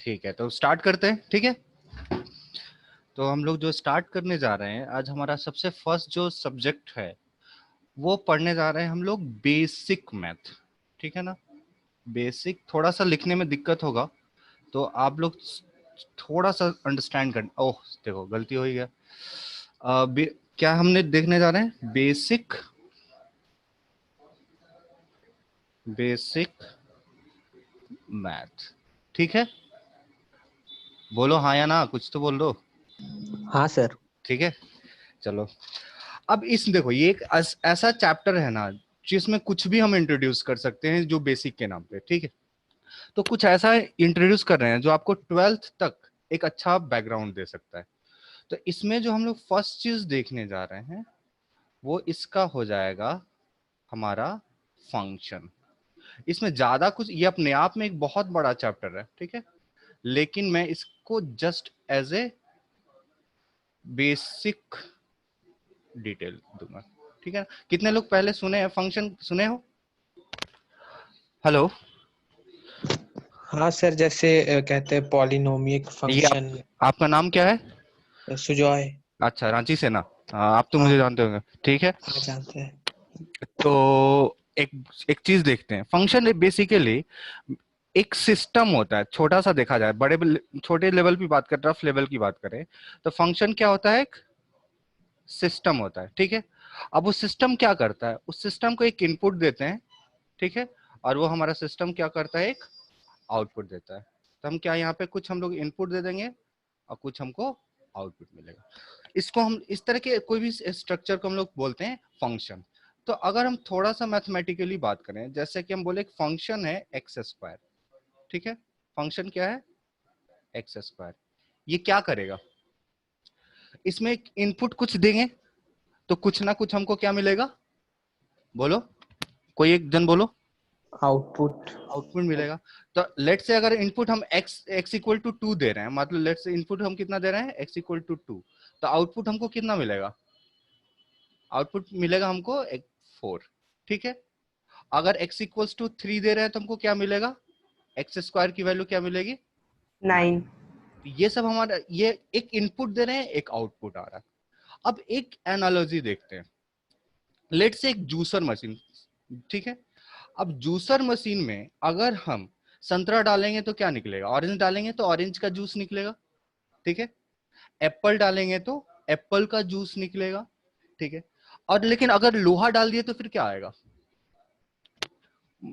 ठीक है, तो स्टार्ट करते हैं। ठीक है, तो हम लोग जो स्टार्ट करने जा रहे हैं आज, हमारा सबसे फर्स्ट जो सब्जेक्ट है वो पढ़ने जा रहे हैं हम लोग बेसिक मैथ। ठीक है ना, बेसिक। थोड़ा सा लिखने में दिक्कत होगा तो आप लोग थोड़ा सा अंडरस्टैंड कर। ओह देखो, गलती हो ही गया। क्या हमने देखने जा रहे हैं? Basic basic math. ठीक है, बोलो हाँ या ना, कुछ तो बोल दो। हाँ सर। ठीक है, चलो। अब इस देखो, ये एक ऐसा चैप्टर है ना जिसमें कुछ भी हम इंट्रोड्यूस कर सकते हैं जो बेसिक के नाम पे। ठीक है, तो कुछ ऐसा इंट्रोड्यूस कर रहे हैं जो आपको 12th तक एक अच्छा बैकग्राउंड दे सकता है। तो इसमें जो हम लोग फर्स्ट चीज देखने जा रहे हैं वो इसका हो जाएगा हमारा फंक्शन। इसमें ज्यादा कुछ, ये अपने आप में एक बहुत बड़ा चैप्टर है। ठीक है, लेकिन मैं इसको just as a basic detail दूंगा। ठीक है, कितने लोग पहले सुने हैं फंक्शन, सुने हो? हेलो। हाँ सर, जैसे कहते हैं पॉलिनोमियल ये फंक्शन। आपका नाम क्या है? सुजॉय। अच्छा, रांची से ना। आप तो हाँ मुझे जानते होंगे। ठीक है, हाँ, जानते हैं। तो एक एक चीज देखते हैं। फंक्शन बेसिकली एक सिस्टम होता है, छोटा सा देखा जाए, छोटे लेवल की बात करें, रफ लेवल की बात करें तो फंक्शन क्या होता है? एक सिस्टम होता है। ठीक है, अब वो सिस्टम क्या करता है? उस सिस्टम को एक इनपुट देते हैं। ठीक है, और वो हमारा सिस्टम क्या करता है? एक आउटपुट देता है। तो हम क्या यहाँ पे कुछ हम लोग इनपुट दे देंगे और कुछ हमको आउटपुट मिलेगा। इसको हम इस तरह के कोई भी स्ट्रक्चर को हम लोग बोलते हैं फंक्शन। तो अगर हम थोड़ा सा मैथमेटिकली बात करें, जैसे कि हम बोले एक फंक्शन है एक्स स्क्वायर। ठीक है, फंक्शन क्या है? X square. ये क्या करेगा? इसमें इनपुट कुछ देंगे तो कुछ ना कुछ हमको क्या मिलेगा? बोलो, कोई एक जन बोलो। आउटपुट। आउटपुट मिलेगा। तो लेट से अगर इनपुट हम x इक्वल टू 2 दे रहे हैं, मतलब लेट से इनपुट हम कितना दे रहे हैं? x इक्वल टू 2, तो आउटपुट हमको कितना मिलेगा? आउटपुट मिलेगा हमको 4। ठीक है, अगर x इक्वल्स टू 3 दे रहे हैं तो हमको क्या मिलेगा? एक्स स्क्वायर की वैल्यू क्या मिलेगी? 9। 9। ये सब हमारा, ये एक इनपुट दे रहे हैं, एक आउटपुट आ रहा है। अब एक एनालॉजी देखते हैं। लेट से एक जूसर मशीन। ठीक है, अब जूसर मशीन में अगर हम संतरा डालेंगे तो क्या निकलेगा? ऑरेंज डालेंगे तो ऑरेंज का जूस निकलेगा। ठीक है, एप्पल डालेंगे तो एप्पल का जूस निकलेगा। ठीक है, और लेकिन अगर लोहा डाल दिए तो फिर क्या आएगा?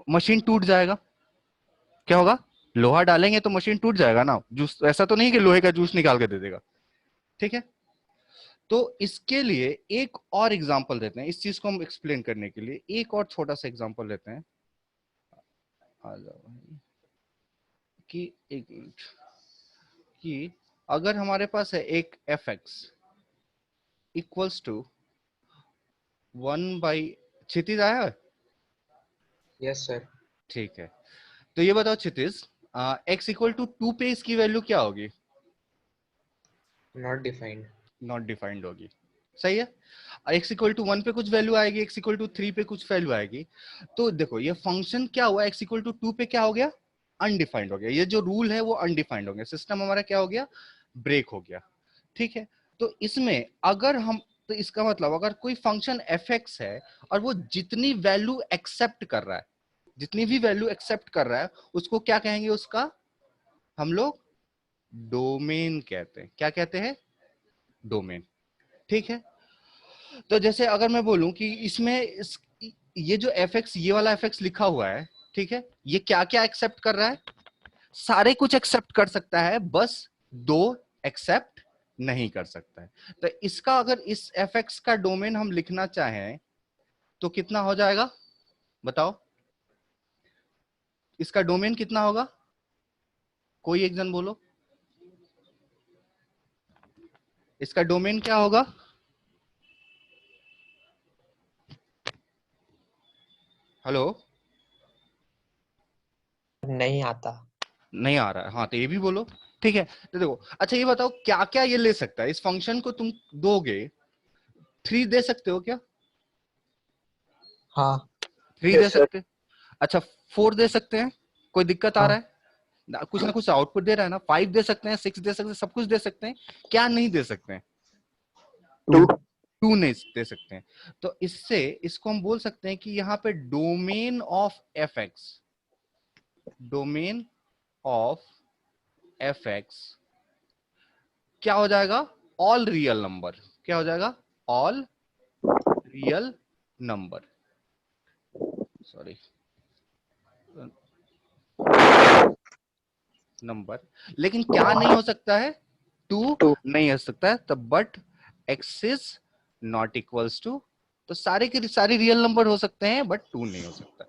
मशीन टूट जाएगा। क्या होगा? लोहा डालेंगे तो मशीन टूट जाएगा ना। जूस ऐसा तो नहीं कि लोहे का जूस निकाल के दे देगा। ठीक है, तो इसके लिए एक और एग्जांपल देते हैं। इस चीज को हम एक्सप्लेन करने के लिए एक और छोटा सा एग्जांपल लेते हैं। आ जाओ भाई। कि एक मिनट, कि अगर हमारे पास है एक f x equals to 1 by, Kshitij आया है? Yes sir. ठीक है, तो ये बताओ क्षितिज, एक्स इक्वल टू 2 पे इसकी वैल्यू क्या होगी? Not defined. नॉट डिफाइंड होगी। सही है, एक्स इक्वल टू 1 पे कुछ वैल्यू आएगी, एक्स इक्वल टू 3 पे कुछ वैल्यू आएगी। तो देखो ये फंक्शन क्या हुआ? एक्स इक्वल टू 2 पे क्या हो गया? अनडिफाइंड हो गया। ये जो रूल है वो अनडिफाइंड हो गया। सिस्टम हमारा क्या हो गया? ब्रेक हो गया। ठीक है, तो इसमें अगर हम, तो इसका मतलब अगर कोई फंक्शन एफ एक्स है और वो जितनी वैल्यू एक्सेप्ट कर रहा है, जितनी भी वैल्यू एक्सेप्ट कर रहा है, उसको क्या कहेंगे? उसका हम लोग डोमेन कहते हैं। क्या कहते हैं? डोमेन। ठीक है, तो जैसे अगर मैं बोलूं कि ये जो एफ एक्स, ये वाला एफ एक्स लिखा हुआ है, ठीक है, ये क्या क्या एक्सेप्ट कर रहा है? सारे कुछ एक्सेप्ट कर सकता है, बस दो एक्सेप्ट नहीं कर सकता है। तो इसका अगर इस एफ एक्स का डोमेन हम लिखना चाहें तो कितना हो जाएगा? बताओ, इसका डोमेन कितना होगा? कोई एक जन बोलो, इसका डोमेन क्या होगा? हेलो, नहीं आता। नहीं आ रहा है? हाँ, तो ये भी बोलो। ठीक है, तो देखो, अच्छा ये बताओ क्या क्या ये ले सकता है? इस फंक्शन को तुम दोगे, 3 दे सकते हो क्या? हाँ। 3 दे यस सर। सकते हैं। अच्छा, 4 दे सकते हैं? कोई दिक्कत आ हाँ। रहा है? कुछ ना कुछ आउटपुट दे रहा है ना, 5 दे सकते हैं, 6 दे सकते हैं, सब कुछ दे सकते हैं, क्या नहीं दे सकते हैं? 2 2 नहीं दे सकते हैं। तो इससे इसको हम बोल सकते हैं कि यहाँ पे domain of F x, domain of F x क्या हो जाएगा? All real number. क्या हो जाएगा? All real number, sorry number. लेकिन क्या नहीं हो सकता है? 2 2 नहीं हो सकता है, तब but x is not equals to, तो सारे के सारे रियल नंबर हो सकते हैं बट 2 नहीं हो सकता।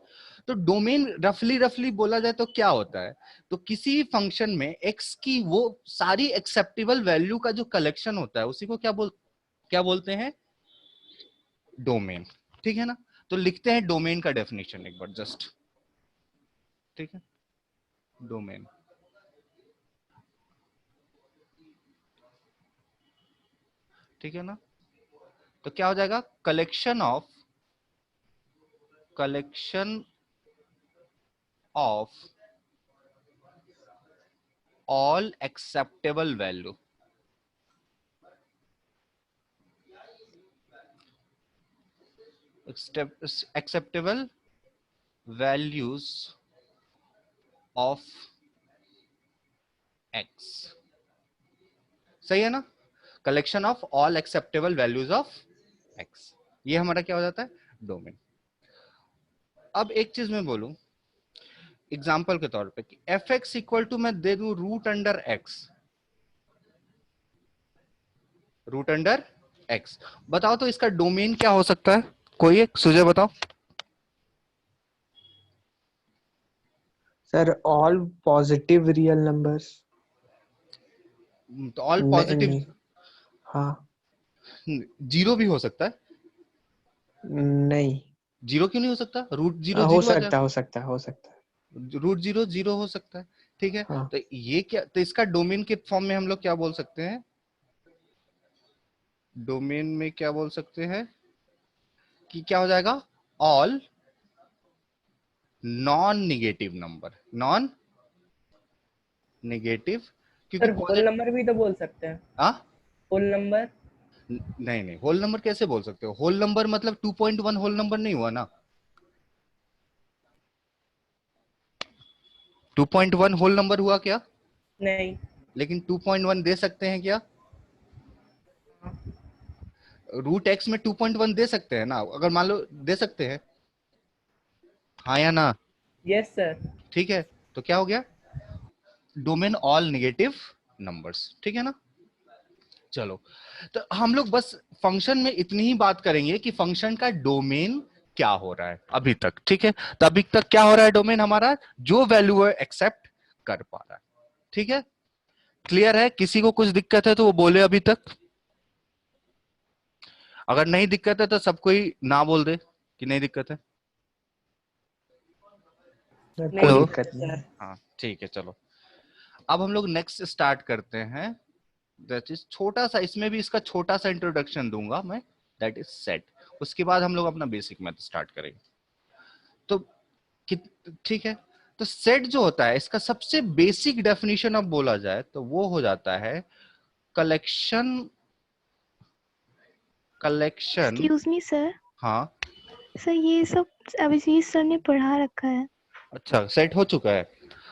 तो डोमेन रफली रफली बोला जाए तो क्या होता है? तो किसी फंक्शन में एक्स की वो सारी एक्सेप्टेबल वैल्यू का जो कलेक्शन होता है उसी को क्या बोलते हैं? डोमेन। ठीक है ना? तो लिखते हैं डोमेन का डेफिनेशन एक बार जस्ट। ठीक है, डोमेन, ठीक है ना? तो क्या हो जाएगा? Collection of all acceptable value, acceptable values of x। सही है ना? Collection of all acceptable values of x, ये हमारा क्या हो जाता है? डोमेन। अब एक चीज मैं बोलूं एग्जाम्पल के तौर पे कि एफ एक्स इक्वल टू मैं दे दूं root under x, root under x. बताओ तो इसका डोमेन क्या हो सकता है? कोई एक सुझाव बताओ। Sir all positive real numbers. तो ऑल नहीं पॉजिटिव, नहीं, हाँ जीरो भी हो सकता है। नहीं, जीरो क्यों नहीं हो सकता? रूट जीरो हो जीरो आ सकता जाएगा, हो सकता हो सकता है। रूट जीरो जीरो हो सकता है। ठीक है, हाँ तो ये क्या, तो इसका डोमेन के फॉर्म में हम लोग क्या बोल सकते हैं? डोमेन में क्या बोल सकते हैं कि क्या हो जाएगा? All non negative number, non negative, क्योंकि सर होल पॉजिटिव। नंबर भी तो बोल सकते हैं। हाँ, होल नंबर। नहीं नहीं, होल नंबर कैसे बोल सकते हो? होल नंबर मतलब 2.1 होल नंबर नहीं हुआ ना? 2.1 होल नंबर हुआ क्या? नहीं। लेकिन 2.1 दे सकते हैं क्या? रूट एक्स में 2.1 दे सकते हैं ना, अगर मान लो दे सकते हैं, हाँ या ना? Yes sir. ठीक है, तो क्या हो गया? Domain all negative numbers. ठीक है ना? चलो, तो हम लोग बस फंक्शन में इतनी ही बात करेंगे कि फंक्शन का डोमेन क्या हो रहा है अभी तक। ठीक है, तो अभी तक क्या हो रहा है? डोमेन हमारा जो वैल्यू है एक्सेप्ट कर पा रहा है। ठीक है, क्लियर है? किसी को कुछ दिक्कत है तो वो बोले अभी तक, अगर नहीं दिक्कत है तो सब कोई ना बोल दे कि नहीं दिक्कत है। सर, नहीं कोई हेलो, दिक्कत दिक्कत है नहीं सर। है। हाँ ठीक है, चलो अब हम लोग नेक्स्ट स्टार्ट करते हैं। दैट इज छोटा सा, इसमें भी इसका छोटा सा इंट्रोडक्शन दूंगा मैं, दैट इज सेट। उसके बाद हम लोग अपना बेसिक मैथ स्टार्ट करेंगे। तो ठीक है, तो सेट जो होता है इसका सबसे बेसिक डेफिनेशन अब बोला जाए तो वो हो जाता है collection, collection. Excuse me sir. हाँ, सर ये सब अभिजीत सर ने पढ़ा रखा है। अच्छा सेट हो चुका है।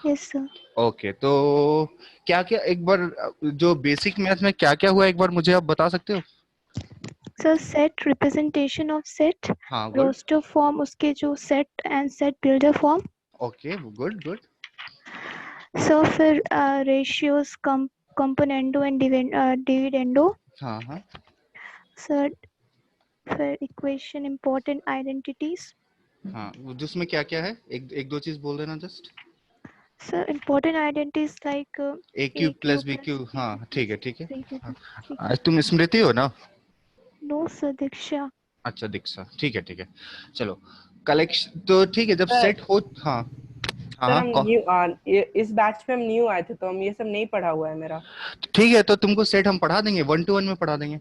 Yes sir. ओके, तो क्या क्या एक बार जो बेसिक मैथ में क्या क्या हुआ एक बार मुझे आप बता सकते हो? Sir set representation of set, हाँ गुड, रोस्टर फॉर्म उसके जो set and set builder form. Okay good good. Sir फिर रेशियोज कंपोनेंडो एंड डिविडेंडो। हाँ हाँ सर फिर इक्वेशन इंपॉर्टेंट आइडेंटिटीज। हाँ, जिसमें क्या क्या है एक एक दो चीज बोल देना just. Sir important identities like a a cube q plus b plus cube, b हाँ क्यू। ठीक है ठीक है। ठीक है हाँ, सर, ठीक है। आज तुम स्मृति हो ना? नो सर, दीक्षा। अच्छा दीक्षा, ठीक है ठीक है। चलो कलेक्शन, तो ठीक है जब सर सेट हो, हाँ हाँ सर हाँ हम न्यू इस बैच में हम न्यू आए थे तो हम ये सब नहीं पढ़ा हुआ है मेरा। ठीक है, तो तुमको सेट हम पढ़ा देंगे, 1 to 1 में पढ़ा देंगे।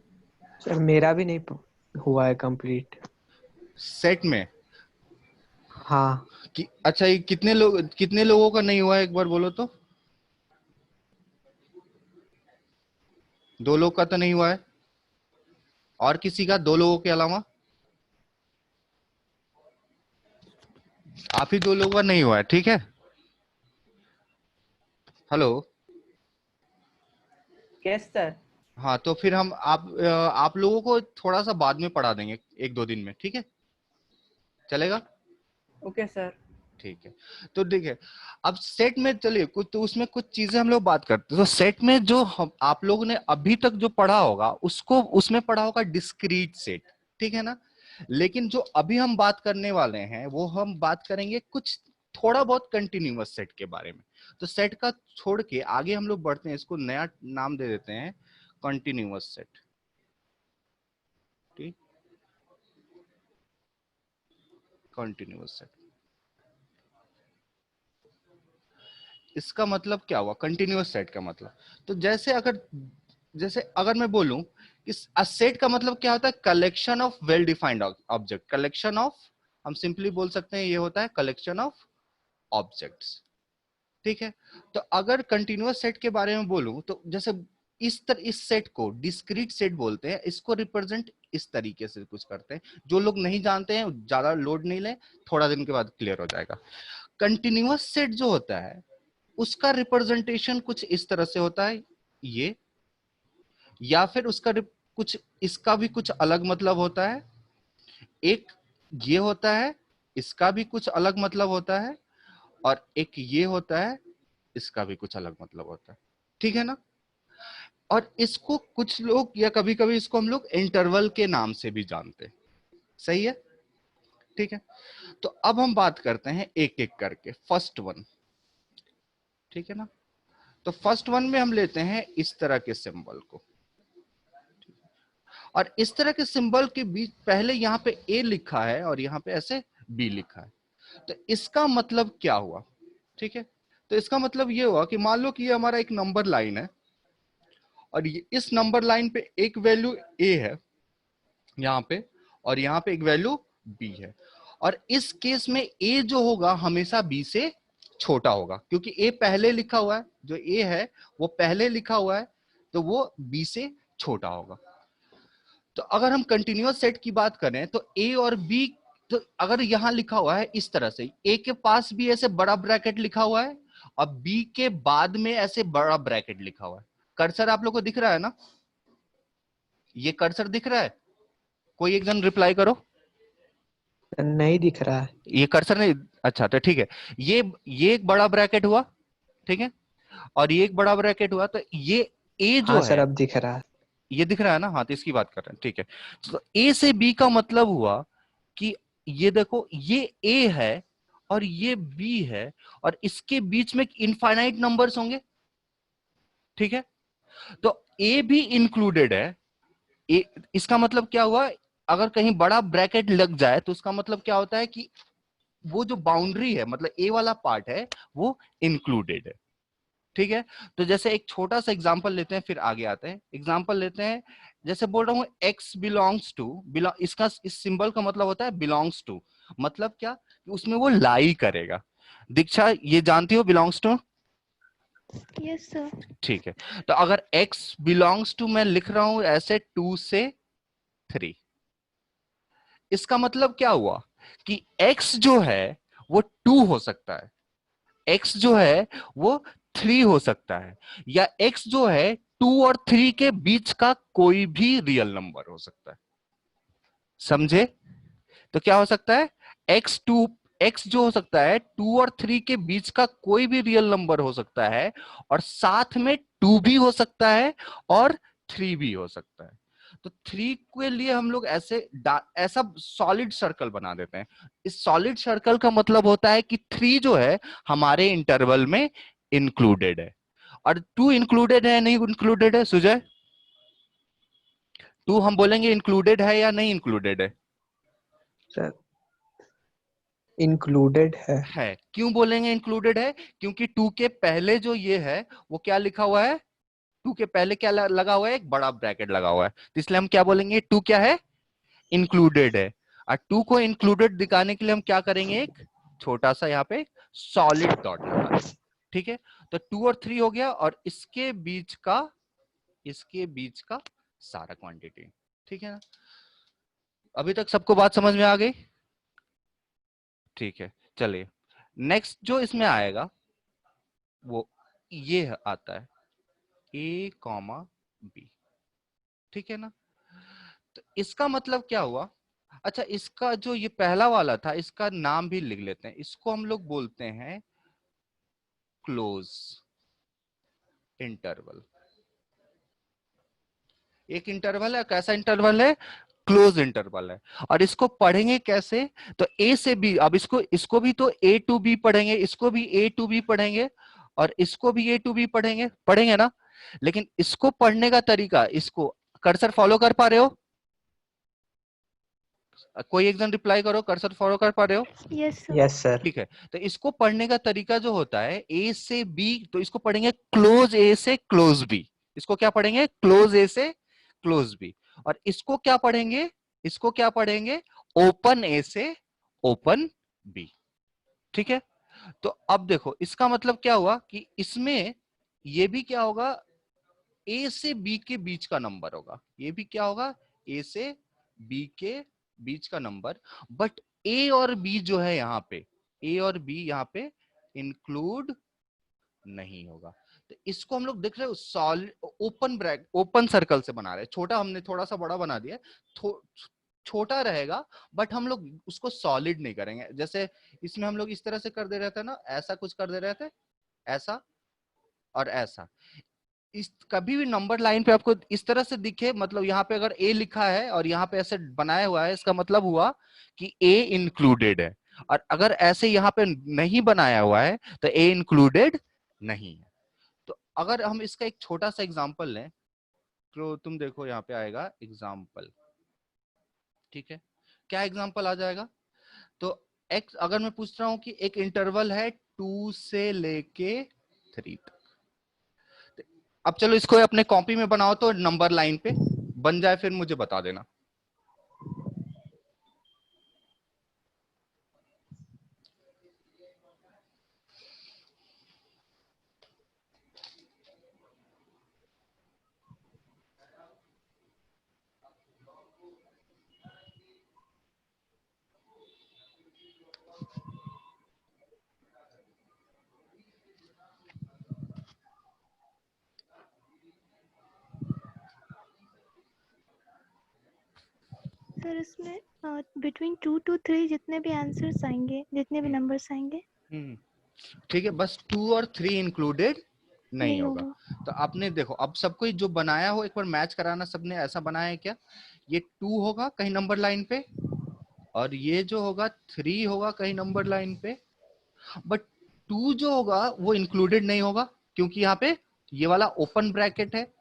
सर मेरा भी नहीं हुआ है कंप्लीट। सेट में हाँ कि अच्छा, ये कितने लोगों का नहीं हुआ है एक बार बोलो तो? दो लोग का तो नहीं हुआ है, और किसी का, दो लोगों के अलावा? आप ही दो लोगों का नहीं हुआ है, ठीक है। हेलो। Yes sir. हाँ, तो फिर हम आप लोगों को थोड़ा सा बाद में पढ़ा देंगे, एक दो दिन में, ठीक है, चलेगा? Okay sir. ठीक है। तो देखिए, अब सेट में चलिए कुछ, तो उसमें कुछ चीजें हम लोग बात करते हैं। तो सेट में जो हम आप लोगों ने अभी तक जो पढ़ा होगा, उसको उसमें पढ़ा होगा डिस्क्रीट सेट, ठीक है ना। लेकिन जो अभी हम बात करने वाले हैं, वो हम बात करेंगे कुछ थोड़ा बहुत कंटिन्यूअस सेट के बारे में। तो सेट का छोड़ के आगे हम लोग बढ़ते हैं, इसको नया नाम दे देते हैं कंटिन्यूअस सेट। ठीक, कंटिन्यूअस सेट। इसका मतलब क्या हुआ कंटिन्यूअस सेट का मतलब? तो जैसे अगर मैं बोलूं कि सेट का मतलब क्या होता है, collection of well defined object. Collection of, हम सिंपली बोल सकते हैं ये होता है कलेक्शन ऑफ ऑब्जेक्ट्स, ठीक है। तो अगर कंटिन्यूअस सेट के बारे में बोलूं, तो जैसे इस सेट को डिस्क्रीट सेट बोलते हैं। इसको रिप्रेजेंट इस तरीके से कुछ करते हैं। जो लोग नहीं जानते हैं ज्यादा लोड नहीं ले, थोड़ा दिन के बाद क्लियर हो जाएगा। कंटिन्यूअस सेट जो होता है, उसका रिप्रेजेंटेशन कुछ इस तरह से होता है, ये, या फिर उसका कुछ इसका भी कुछ अलग मतलब होता है। एक ये होता है, इसका भी कुछ अलग मतलब होता है, और एक ये होता है, इसका भी कुछ अलग मतलब होता है, ठीक है ना। और इसको कुछ लोग, या कभी कभी इसको हम लोग इंटरवल के नाम से भी जानते हैं, सही है, ठीक है। तो अब हम बात करते हैं एक एक करके। फर्स्ट वन, ठीक है ना। तो फर्स्ट वन में हम लेते हैं इस तरह के सिंबल को, और इस तरह के सिंबल के बीच पहले यहाँ पे ए लिखा है और यहाँ पे ऐसे बी लिखा है। तो इसका मतलब क्या हुआ, ठीक है। तो इसका मतलब ये हुआ कि मान लो कि ये हमारा एक नंबर लाइन है, और इस नंबर लाइन पे एक वैल्यू ए है यहाँ पे, और यहाँ पे एक वैल्यू बी है। और इस केस में ए जो होगा हमेशा बी से छोटा होगा, क्योंकि ए पहले लिखा हुआ है, जो ए है वो पहले लिखा हुआ है, तो वो बी से छोटा होगा। तो अगर हम कंटिन्यूअस सेट की बात करें, तो ए और बी, तो अगर यहां लिखा हुआ है इस तरह से, ए के पास भी ऐसे बड़ा ब्रैकेट लिखा हुआ है, और बी के बाद में ऐसे बड़ा ब्रैकेट लिखा हुआ है। कर्सर आप लोग को दिख रहा है ना, ये कर्सर दिख रहा है? कोई एक जन रिप्लाई करो। नहीं दिख रहा है। ये कर्सर नहीं, अच्छा तो ठीक है। ये एक बड़ा ब्रैकेट हुआ, ठीक है, और ये एक बड़ा ब्रैकेट हुआ। तो ये ए जो हाँ सर, है, अब दिख रहा है। ये दिख रहा है ना, हाँ, तो इसकी बात कर रहे हैं, ठीक है। तो ए से बी का मतलब हुआ कि ये देखो, ये ए है और ये बी है, और इसके बीच में इनफाइनाइट नंबर्स होंगे, ठीक है। तो ए भी इंक्लूडेड है। ए, इसका मतलब क्या हुआ, अगर कहीं बड़ा ब्रैकेट लग जाए तो उसका मतलब क्या होता है कि वो जो बाउंड्री है, मतलब ए वाला पार्ट है, वो इंक्लूडेड है, ठीक है। तो जैसे एक छोटा सा एग्जांपल लेते हैं, फिर आगे आते हैं। एग्जांपल लेते हैं, जैसे बोल रहा हूं x बिलोंग्स टू, इसका इस सिंबल का मतलब होता है बिलोंग्स टू। मतलब क्या, कि उसमें वो लाई करेगा। दीक्षा, ये जानती हो बिलोंग्स टू? Yes sir. ठीक है। तो अगर x बिलोंग्स टू मैं लिख रहा हूं ऐसे 2 से 3, इसका मतलब क्या हुआ कि x जो है वो 2 हो सकता है, x जो है वो 3 हो सकता है, या x जो है 2 और 3 के बीच का कोई भी रियल नंबर हो सकता है। समझे? तो क्या हो सकता है, x जो हो सकता है 2 और 3 के बीच का कोई भी रियल नंबर हो सकता है, और साथ में 2 भी हो सकता है और 3 भी हो सकता है। तो 3 के लिए हम लोग ऐसा सॉलिड सर्कल बना देते हैं। इस सॉलिड सर्कल का मतलब होता है कि 3 जो है हमारे इंटरवल में इंक्लूडेड है, और 2 इंक्लूडेड है नहीं इंक्लूडेड है सुजय? 2 हम बोलेंगे इंक्लूडेड है या नहीं इंक्लूडेड है? सर इंक्लूडेड है। क्यों बोलेंगे इंक्लूडेड है? क्योंकि 2 के पहले जो ये है वो क्या लिखा हुआ है, 2 के पहले क्या लगा हुआ है, एक बड़ा ब्रैकेट लगा हुआ है, तो इसलिए हम क्या बोलेंगे, 2 क्या है, इंक्लूडेड है। और 2 को इंक्लूडेड दिखाने के लिए हम क्या करेंगे, एक छोटा सा यहाँ पे सॉलिड डॉट लगा देंगे, ठीक है। तो 2 और 3 हो गया, और इसके बीच का इसके बीच का सारा क्वांटिटी। ठीक है ना, अभी तक सबको बात समझ में आ गई? ठीक है, चलिए नेक्स्ट जो इसमें आएगा वो ये आता है ए कॉमा बी। ठीक है ना, तो इसका मतलब क्या हुआ? अच्छा, इसका जो ये पहला वाला था इसका नाम भी लिख लेते हैं, इसको हम लोग बोलते हैं क्लोज इंटरवल। एक इंटरवल है, कैसा इंटरवल है? क्लोज इंटरवल है। और इसको पढ़ेंगे कैसे? तो ए से बी, अब इसको भी तो ए टू बी पढ़ेंगे, इसको भी ए टू बी पढ़ेंगे, और इसको भी ए टू बी पढ़ेंगे ना। लेकिन इसको पढ़ने का तरीका, इसको कर्सर फॉलो कर पा रहे हो? कोई एक जन रिप्लाई करो, कर्सर फॉलो कर पा रहे हो? Yes sir. Yes sir. ठीक है, तो इसको पढ़ने का तरीका जो होता है ए से बी, तो इसको पढ़ेंगे क्लोज ए से क्लोज बी। इसको क्या पढ़ेंगे? क्लोज ए से क्लोज बी। और इसको क्या पढ़ेंगे? इसको क्या पढ़ेंगे? ओपन ए से ओपन बी। ठीक है, तो अब देखो इसका मतलब क्या हुआ कि इसमें ये भी क्या होगा? ए से बी के बीच का नंबर होगा। ये भी क्या होगा? ए से बी के बीच का नंबर। बट ए और बी जो है यहाँ पे, ए और बी यहाँ पे इंक्लूड नहीं होगा। तो इसको हम लोग देख रहे हो solid open bracket, open circle से बना रहे हैं। छोटा हमने थोड़ा सा बड़ा बना दिया, छोटा रहेगा, बट हम लोग उसको सॉलिड नहीं करेंगे। जैसे इसमें हम लोग इस तरह से कर दे रहे थे ना, ऐसा कुछ कर दे रहे थे, ऐसा और ऐसा। इस कभी भी नंबर लाइन पे आपको इस तरह से दिखे, मतलब यहाँ पे अगर ए लिखा है और यहाँ पे ऐसे बनाया हुआ है, इसका मतलब हुआ कि ए इंक्लूडेड है। और अगर ऐसे यहाँ पे नहीं बनाया हुआ है तो ए इंक्लूडेड नहीं है। तो अगर हम इसका एक छोटा सा एग्जांपल लें, तो तुम देखो यहाँ पे आएगा एग्जांपल। ठीक है, क्या एग्जांपल आ जाएगा? तो एक्स, अगर मैं पूछ रहा हूं कि एक इंटरवल है 2 से लेके 3 तक। अब चलो इसको अपने कॉपी में बनाओ तो नंबर लाइन पे बन जाए, फिर मुझे बता देना। सर इसमें बिटवीन 2 to 3 जितने भी आंसर्स आएंगे, जितने भी नंबर्स आएंगे, ठीक है, बस 2 और 3 इंक्लूडेड नहीं होगा। तो आपने देखो, अब सबको जो बनाया हो एक बार मैच कराना, सबने ऐसा बनाया है क्या? ये 2 होगा कहीं नंबर लाइन पे, और ये जो होगा 3 होगा कहीं नंबर लाइन पे। बट 2 जो होगा वो इंक्लूडेड नहीं होगा, क्योंकि यहाँ पे ये वाला ओपन ब्रैकेट है।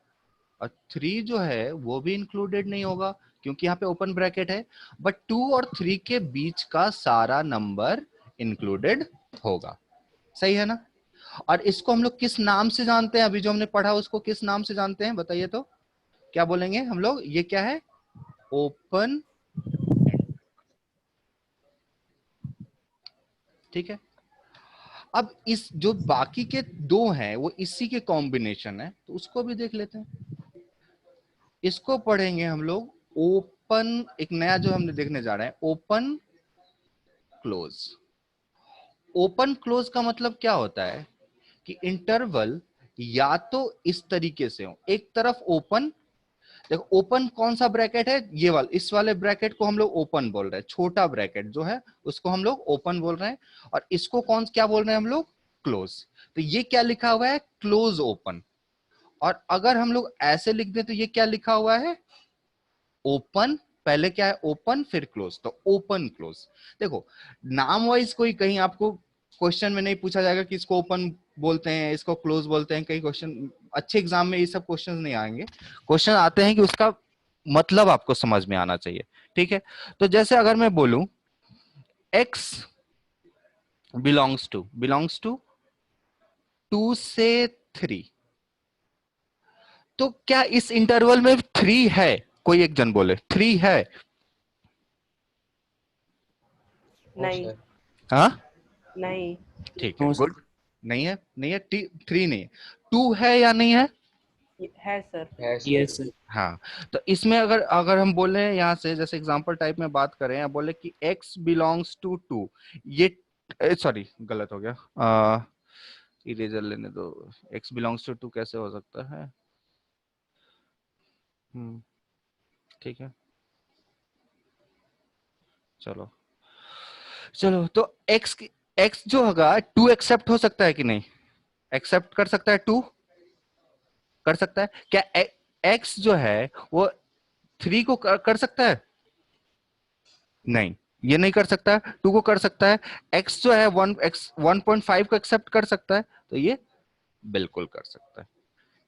और 3 जो है वो भी इंक्लूडेड नहीं होगा, क्योंकि यहाँ पे ओपन ब्रैकेट है। बट 2 और 3 के बीच का सारा नंबर इंक्लूडेड होगा। सही है ना? और इसको हम लोग किस नाम से जानते हैं? अभी जो हमने पढ़ा उसको किस नाम से जानते हैं बताइए तो? क्या बोलेंगे हम लोग? ये क्या है? ओपन। ठीक है, अब इस जो बाकी के 2 हैं वो इसी के कॉम्बिनेशन है, तो उसको भी देख लेते हैं। इसको पढ़ेंगे हम लोग ओपन, एक नया जो हमने देखने जा रहे हैं, ओपन क्लोज। ओपन क्लोज का मतलब क्या होता है कि इंटरवल या तो इस तरीके से हो, एक तरफ ओपन, देखो ओपन कौन सा ब्रैकेट है? ये वाला, इस वाले ब्रैकेट को हम लोग ओपन बोल रहे हैं। छोटा ब्रैकेट जो है उसको हम लोग ओपन बोल रहे हैं, और इसको कौन क्या बोल रहे हैं हम लोग? क्लोज। तो ये क्या लिखा हुआ है? Close open. और अगर हम लोग ऐसे लिख दें तो ये क्या लिखा हुआ है? ओपन, पहले क्या है? ओपन, फिर क्लोज, तो ओपन क्लोज। देखो नाम वाइज कोई कहीं आपको क्वेश्चन में नहीं पूछा जाएगा कि इसको ओपन बोलते हैं, इसको क्लोज बोलते हैं। कई क्वेश्चन अच्छे एग्जाम में ये सब क्वेश्चन नहीं आएंगे। क्वेश्चन आते हैं कि उसका मतलब आपको समझ में आना चाहिए। ठीक है, तो जैसे अगर मैं बोलूं x बिलोंग्स टू 2 से 3, तो क्या इस इंटरवल में 3 है? कोई एक जन बोले 3 है। नहीं। हाँ नहीं। ठीक है, गुड। नहीं है, नहीं है, 3 नहीं है। 2 है या नहीं है? है सर। Yes sir. हाँ, तो इसमें अगर अगर हम बोले यहाँ से, जैसे एग्जांपल टाइप में बात करें, या बोले कि x बिलोंग्स टू 2, ये सॉरी गलत हो गया, इरेजर लेने दो। x बिलोंग्स टू 2 कैसे हो सकता है? ठीक है, चलो चलो, तो x जो होगा 2 एक्सेप्ट हो सकता है कि नहीं? एक्सेप्ट कर सकता है 2? कर सकता है क्या? x जो है वो 3 को कर सकता है? नहीं, ये नहीं कर सकता है। 2 को कर सकता है। x जो है 1.5 को एक्सेप्ट कर सकता है, तो ये बिल्कुल कर सकता है।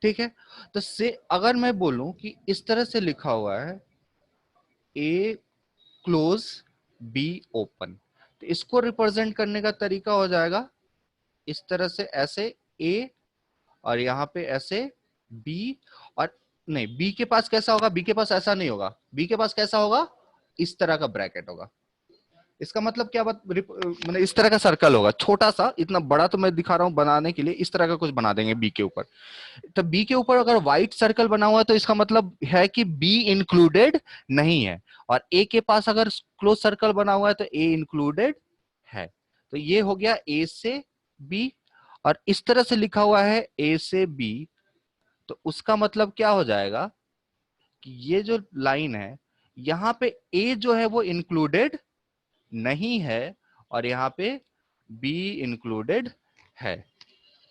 ठीक है, तो से अगर मैं बोलूं कि इस तरह से लिखा हुआ है a क्लोज b ओपन, तो इसको रिप्रेजेंट करने का तरीका हो जाएगा इस तरह से, ऐसे a और यहाँ पे ऐसे b, और नहीं, b के पास कैसा होगा? b के पास ऐसा नहीं होगा, b के पास कैसा होगा? इस तरह का ब्रैकेट होगा। इसका मतलब क्या बात, मतलब इस तरह का सर्कल होगा, छोटा सा, इतना बड़ा तो मैं दिखा रहा हूं बनाने के लिए, इस तरह का कुछ बना देंगे बी के ऊपर। तो बी के ऊपर अगर व्हाइट सर्कल बना हुआ है तो इसका मतलब है कि बी इंक्लूडेड नहीं है, और ए के पास अगर क्लोज सर्कल बना हुआ है तो ए इंक्लूडेड है। तो ये हो गया ए से बी, और इस तरह से लिखा हुआ है ए से बी, तो उसका मतलब क्या हो जाएगा कि ये जो लाइन है यहाँ पे ए जो है वो इंक्लूडेड नहीं है, और यहाँ पे बी इंक्लूडेड है।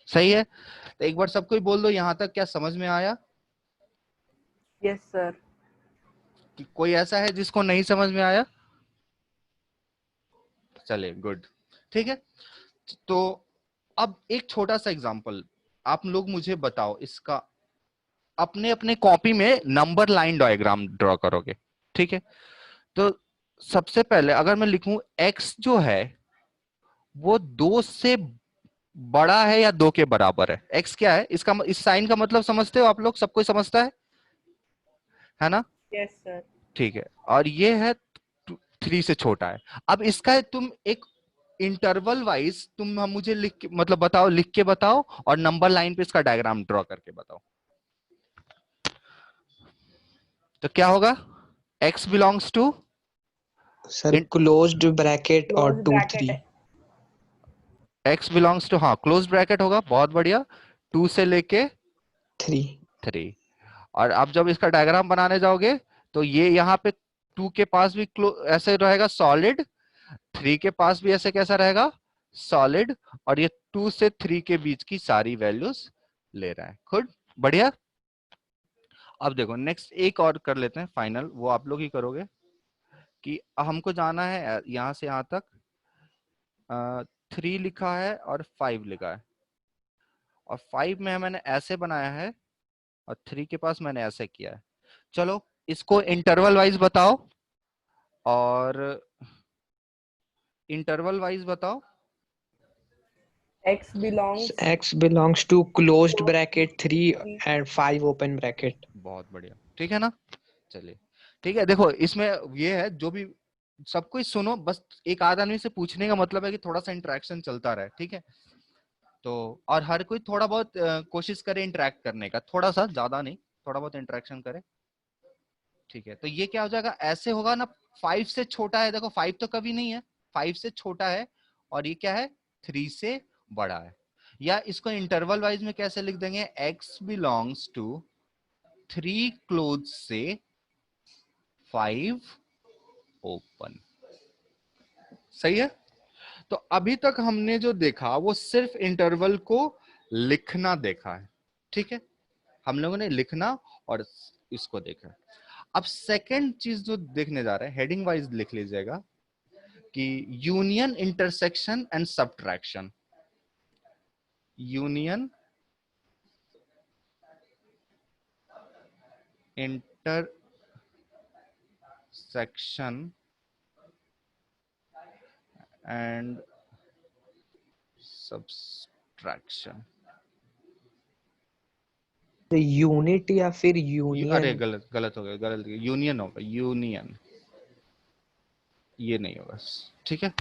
सही है? तो एक बार सबको ही बोल दो, यहां तक क्या समझ में आया? Yes sir. कि कोई ऐसा है जिसको नहीं समझ में आया? चले, गुड। ठीक है, तो अब एक छोटा सा एग्जांपल आप लोग मुझे बताओ, इसका अपने अपने कॉपी में नंबर लाइन डायग्राम ड्रॉ करोगे। ठीक है, तो सबसे पहले अगर मैं लिखूं x जो है वो 2 से बड़ा है या 2 के बराबर है? x क्या है इसका, इस साइन का मतलब समझते हो आप लोग? सब कोई समझता है ना? Yes sir. ठीक है, और ये है 3 से छोटा है। अब इसका तुम एक इंटरवल वाइज तुम हम मुझे लिख के मतलब बताओ, लिख के बताओ, और नंबर लाइन पे इसका डायग्राम ड्रॉ करके बताओ। तो क्या होगा? x belongs to sir closed bracket और क्लोज 2 ब्रैकेट 3। है। x बिलोंग्स टू, हाँ क्लोज ब्रैकेट होगा, बहुत बढ़िया, 2 से लेके 3। 3। और अब जब इसका डायग्राम बनाने जाओगे तो ये यहाँ पे 2 के पास भी ऐसे रहेगा सॉलिड, 3 के पास भी ऐसे कैसा रहेगा? सॉलिड, और ये 2 से 3 के बीच की सारी वैल्यूज ले रहा है। गुड, बढ़िया। अब देखो नेक्स्ट एक और कर लेते हैं फाइनल, वो आप लोग ही करोगे, कि हमको जाना है यहां से यहां तक, 3 लिखा है और 5 लिखा है, और 5 में मैंने ऐसे बनाया है और 3 के पास मैंने ऐसे किया है। चलो इसको इंटरवल वाइज बताओ, और इंटरवल वाइज बताओ। x x belongs to closed bracket 3 and 5 open bracket। बहुत बढ़िया, ठीक है ना? चलिए, ठीक है, देखो इसमें ये है, जो भी सबको ही सुनो, बस एक आध आदमी से पूछने का मतलब है कि थोड़ा सा इंटरेक्शन चलता रहे। ठीक है, तो और हर कोई थोड़ा बहुत कोशिश करे इंटरेक्ट करने का, थोड़ा सा, ज्यादा नहीं, थोड़ा बहुत इंटरेक्शन करे। ठीक है, तो ये क्या हो जाएगा, ऐसे होगा ना, 5 से छोटा है, देखो 5 तो कभी नहीं है, 5 से छोटा है, और ये क्या है, 3 से बड़ा है। या इसको इंटरवल वाइज में कैसे लिख देंगे, x बिलोंग्स टू 3 क्लोज से 5 ओपन। सही है? तो अभी तक हमने जो देखा वो सिर्फ इंटरवल को लिखना देखा है। ठीक है, हम लोगों ने लिखना और इसको देखा। अब सेकंड चीज जो देखने जा रहे हैं, हेडिंग वाइज लिख लीजिएगा, कि union, intersection and subtraction. Union, intersection and subtraction. Unit या फिर अरे यूनियन? गलत गलत हो गया, गलत, यूनियन होगा, यूनियन, ये नहीं होगा। ठीक है,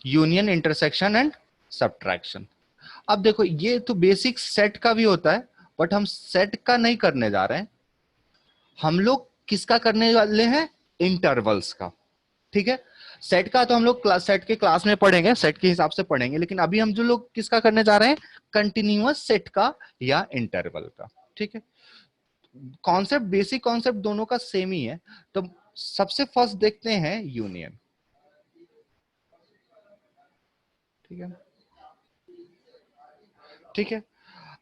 यूनियन, इंटरसेक्शन एंड सब्ट्रैक्शन। अब देखो ये तो बेसिक सेट का भी होता है, बट हम सेट का नहीं करने जा रहे हैं, हम लोग किसका करने वाले हैं, इंटरवल्स का। ठीक है, सेट का तो हम लोग सेट के क्लास में पढ़ेंगे, सेट के हिसाब से पढ़ेंगे, लेकिन अभी हम जो लोग किसका करने जा रहे हैं, कंटिन्यूअस सेट का या इंटरवल का। ठीक है, कॉन्सेप्ट, बेसिक कॉन्सेप्ट दोनों का सेम ही है। तो सबसे फर्स्ट देखते हैं यूनियन। ठीक है, ठीक है,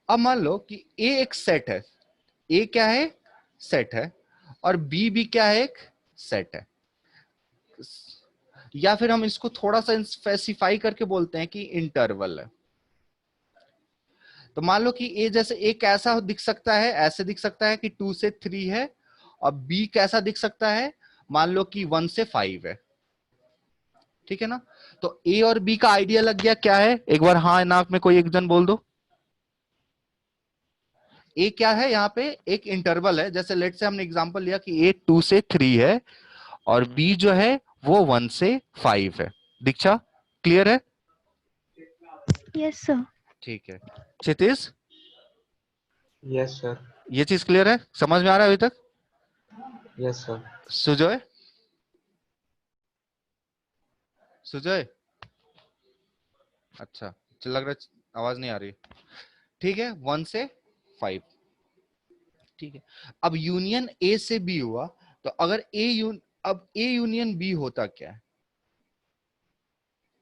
अब मान लो कि ए एक सेट है, ए क्या है, सेट है, और बी भी क्या है, एक सेट है। या फिर हम इसको थोड़ा सा स्पेसिफाई करके बोलते हैं कि इंटरवल है। तो मान लो कि ए जैसे ए कैसा दिख सकता है, ऐसे दिख सकता है कि 2 से 3 है, और बी कैसा दिख सकता है, मान लो कि 1 से 5 है। ठीक है ना, तो ए और बी का आइडिया लग गया क्या है, एक बार हाँ नाक में कोई एक जन बोल दो। ए क्या है, यहाँ पे एक इंटरवल है, जैसे लेट से हमने एग्जांपल लिया कि ए 2 से 3 है और बी जो है वो 1 से 5 है। दीक्षा क्लियर है? Yes sir. ठीक है, क्षितिज यस सर। ये चीज क्लियर है, समझ में आ रहा है अभी तक? Yes sir. सुजय, सुजय, अच्छा चल लग रहा है आवाज नहीं आ रही। ठीक है, 1 से 5। ठीक है, अब यूनियन ए से बी हुआ, तो अगर अब ए यूनियन बी होता क्या है?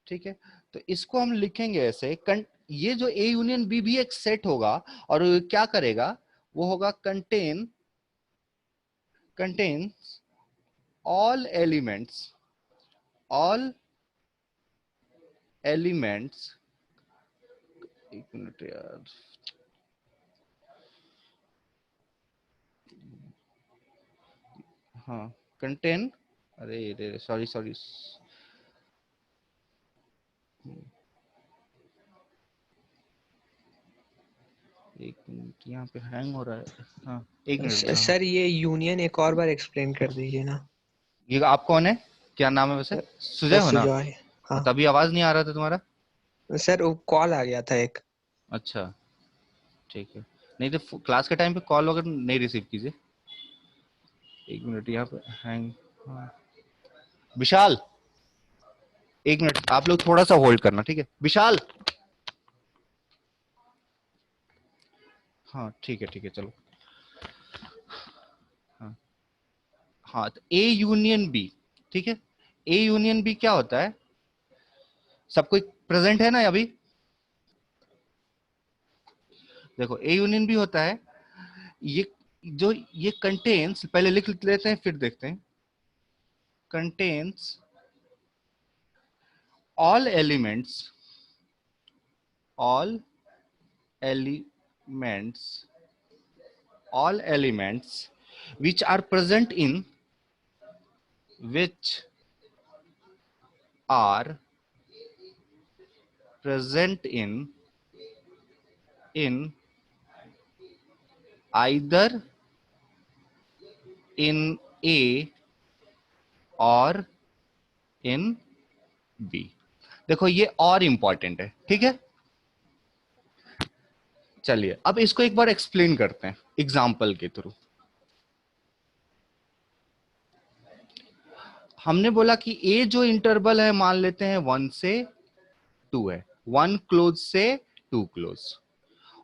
ठीक है, तो इसको हम लिखेंगे ऐसे, ये जो ए यूनियन बी भी एक सेट होगा, और क्या करेगा, वो होगा कंटेन्स ऑल एलिमेंट्स, एक मिनट यार, हाँ कंटेन, अरे सॉरी सॉरी, एक मिनट यहाँ पे हैंग हो रहा है। हाँ एक मिनट भैया, हाँ। सर ये यूनियन एक और बार एक्सप्लेन कर दीजिए ना। ये आप कौन है, क्या नाम है वैसे? सुजय हो ना? सुजॉय। हाँ तभी आवाज नहीं आ रहा था तुम्हारा। सर, वो कॉल आ गया था एक। अच्छा ठीक है, नहीं तो क्लास के टाइम पे कॉल वगैरह नहीं रिसीव कीजिए। एक मिनट यहाँ पे हैंग, हाँ। विशाल एक मिनट, आप लोग थोड़ा सा होल्ड करना, ठीक है विशाल। हाँ ठीक है चलो। हाँ हाँ, तो ए यूनियन बी, ठीक है, ए यूनियन बी क्या होता है, सब कोई प्रेजेंट है ना अभी? देखो ए यूनियन बी होता है, ये जो ये कंटेन्स, पहले लिख लेते हैं फिर देखते हैं, contains all elements all elements which are present in which are present in either in A और in B। देखो ये और इंपॉर्टेंट है, ठीक है। चलिए अब इसको एक बार एक्सप्लेन करते हैं एग्जाम्पल के थ्रू। हमने बोला कि ए जो इंटरवल है मान लेते हैं 1 से 2 है, 1 क्लोज से 2 क्लोज,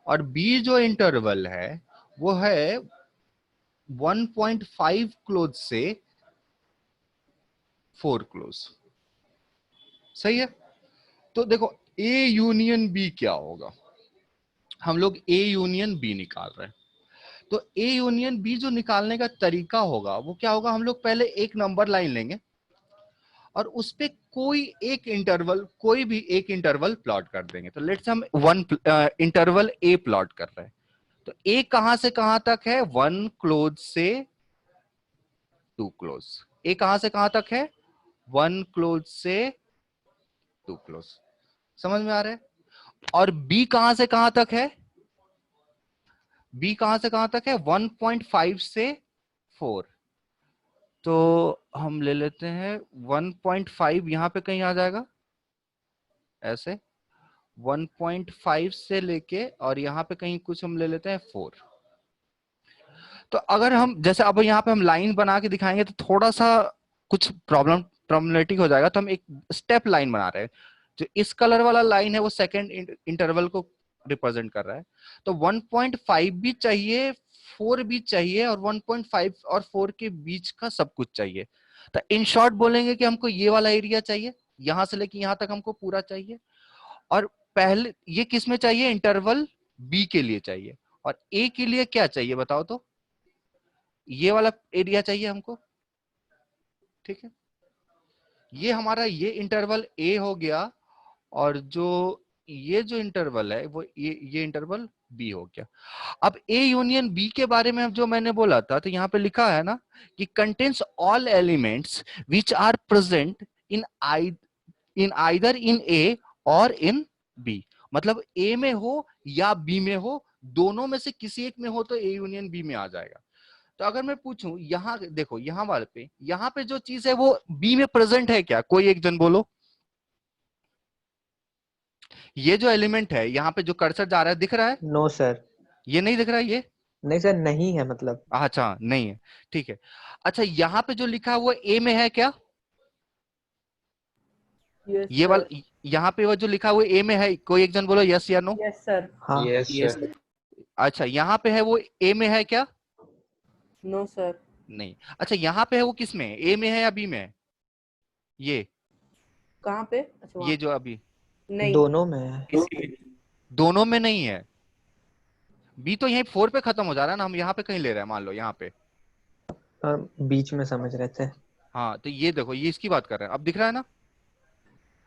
और बी जो इंटरवल है वो है 1.5 क्लोज से 4 क्लोज। सही है, तो देखो ए यूनियन बी क्या होगा, हम लोग ए यूनियन बी निकाल रहे हैं। तो ए यूनियन बी जो निकालने का तरीका होगा वो क्या होगा, हम लोग पहले एक नंबर लाइन लेंगे और उस पे कोई एक इंटरवल, कोई भी एक इंटरवल प्लॉट कर देंगे। तो लेट्स हम वन इंटरवल ए प्लॉट कर रहे हैं, तो ए कहां से कहां तक है, 1 क्लोज से 2 क्लोज। ए कहां से कहां तक है, 1 क्लोज से 2 क्लोज। समझ में आ रहा है? और बी कहां से कहां तक है, बी कहां से कहां तक है, 1.5 से 4। तो हम ले लेते हैं 1.5 यहां पे कहीं आ जाएगा ऐसे, 1.5 से लेके और यहाँ पे कहीं कुछ हम ले लेते हैं 4। तो अगर हम जैसे अब यहाँ पे हम लाइन बना के दिखाएंगे तो थोड़ा सा कुछ प्रॉब्लमेटिक हो जाएगा, तो हम एक स्टेप लाइन बना रहे हैं। जो इस कलर वाला लाइन है वो सेकंड इंटरवल को रिप्रेजेंट कर रहा है। तो 1.5 भी चाहिए, 4 भी चाहिए, और 1.5 और 4 के बीच का सब कुछ चाहिए। तो इन शॉर्ट बोलेंगे कि हमको ये वाला एरिया चाहिए, यहां से लेके यहां तक हमको पूरा चाहिए। और पहले ये किस में चाहिए? इंटरवल बी के लिए चाहिए। और ए के लिए क्या चाहिए बताओ तो? ये वाला एरिया चाहिए हमको, ठीक है। ये हमारा ये इंटरवल ए हो गया, और ये जो इंटरवल है वो ये इंटरवल बी हो गया। अब ए यूनियन बी के बारे में जो मैंने बोला था, तो यहाँ पे लिखा है ना कि contains all elements which are present in either in A और इन बी। मतलब ए में हो या बी में हो, दोनों में से किसी एक में हो तो ए यूनियन बी में आ जाएगा। तो अगर मैं पूछूं, यहाँ देखो, यहाँ वाले पे, यहाँ पे जो चीज है वो बी में प्रेजेंट है क्या? कोई एक जन बोलो। ये जो एलिमेंट है यहाँ पे जो कर्सर जा रहा है, दिख रहा है? नो सर, ये नहीं दिख रहा है ये? नहीं सर, नहीं है मतलब। अच्छा, नहीं है, ठीक है। अच्छा, यहाँ पे जो लिखा है वो ए में है क्या? Yes, ये sir. वाला यहाँ पे वो जो लिखा है वो ए में है? कोई एक जन बोलो यस या नो। Yes, sir. हाँ Yes, yes sir. अच्छा, यहाँ पे है वो ए में है क्या? No, sir. नहीं। अच्छा, यहाँ पे है वो किस में? ए में है या बी में है? ये कहाँ पे? अच्छा, वहाँ ये जो अभी नहीं। दोनों में है। दोनों में नहीं है। बी तो यहीं 4 पे खत्म हो जा रहा है ना, हम यहाँ पे कहीं ले रहे हैं, मान लो यहाँ पे। बीच में समझ रहे थे। हाँ, तो ये देखो, ये इसकी बात कर रहे हैं, अब दिख रहा है ना?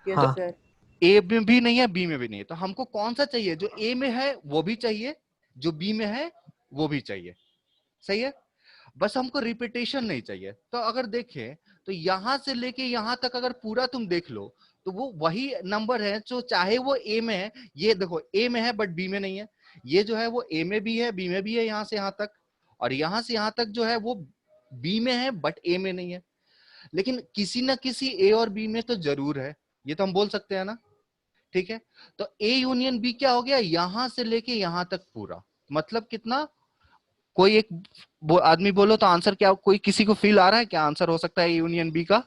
Yes, हाँ। sir. ए में भी नहीं है, बी में भी नहीं है। तो हमको कौन सा चाहिए? जो ए में है वो भी चाहिए, जो बी में है वो भी चाहिए। सही है, बस हमको रिपीटेशन नहीं चाहिए। तो अगर देखें तो यहां से लेके यहां तक अगर पूरा तुम देख लो तो वो वही नंबर है, जो चाहे वो ए में है। ये देखो, ए में है बट बी में नहीं है। ये जो है वो ए में भी है, बी में भी है, यहां से यहां तक। और यहां से यहां तक जो है वो बी में है बट ए में नहीं है। लेकिन किसी ना किसी ए और बी में तो जरूर है, ये तो हम बोल सकते हैं ना। ठीक है, तो ए यूनियन बी क्या हो गया? यहां से लेके यहां तक पूरा। मतलब कितना? कोई एक आदमी बोलो तो आंसर क्या? कोई किसी को फील आ रहा है क्या आंसर हो सकता है ए यूनियन बी का?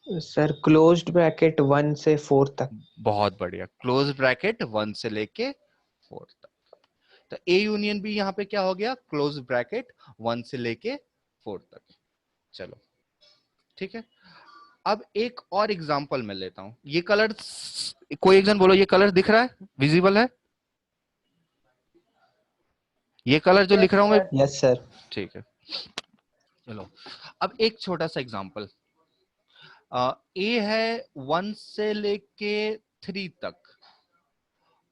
सर क्लोज्ड ब्रैकेट 1 से 4 तक। बहुत बढ़िया, क्लोज ब्रैकेट 1 से लेके 4 तक। तो ए यूनियन बी यहाँ पे क्या हो गया? क्लोज ब्रैकेट 1 से लेके 4 तक। चलो ठीक है, अब एक और एग्जांपल मैं लेता हूं। ये कलर, कोई एक जन बोलो, ये कलर दिख रहा है? विजिबल है ये कलर जो लिख रहा हूं मैं? Yes sir. ठीक है, चलो अब एक छोटा सा एग्जांपल। ए है 1 से लेके 3 तक,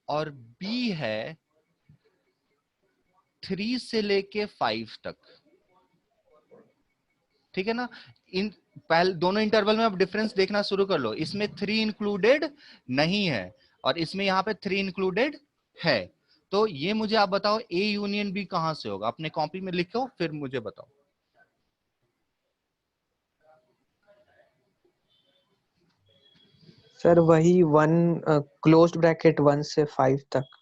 और बी है 3 से लेके 5 तक। ठीक है ना? इन पहले दोनों इंटरवल में अब डिफरेंस देखना शुरू कर लो। इसमें 3 इंक्लूडेड नहीं है और इसमें यहाँ पे 3 इंक्लूडेड है। तो ये मुझे आप बताओ, ए यूनियन बी कहां से होगा? अपने कॉपी में लिखो, फिर मुझे बताओ। सर वही 1 क्लोज्ड ब्रैकेट 1 से 5 तक।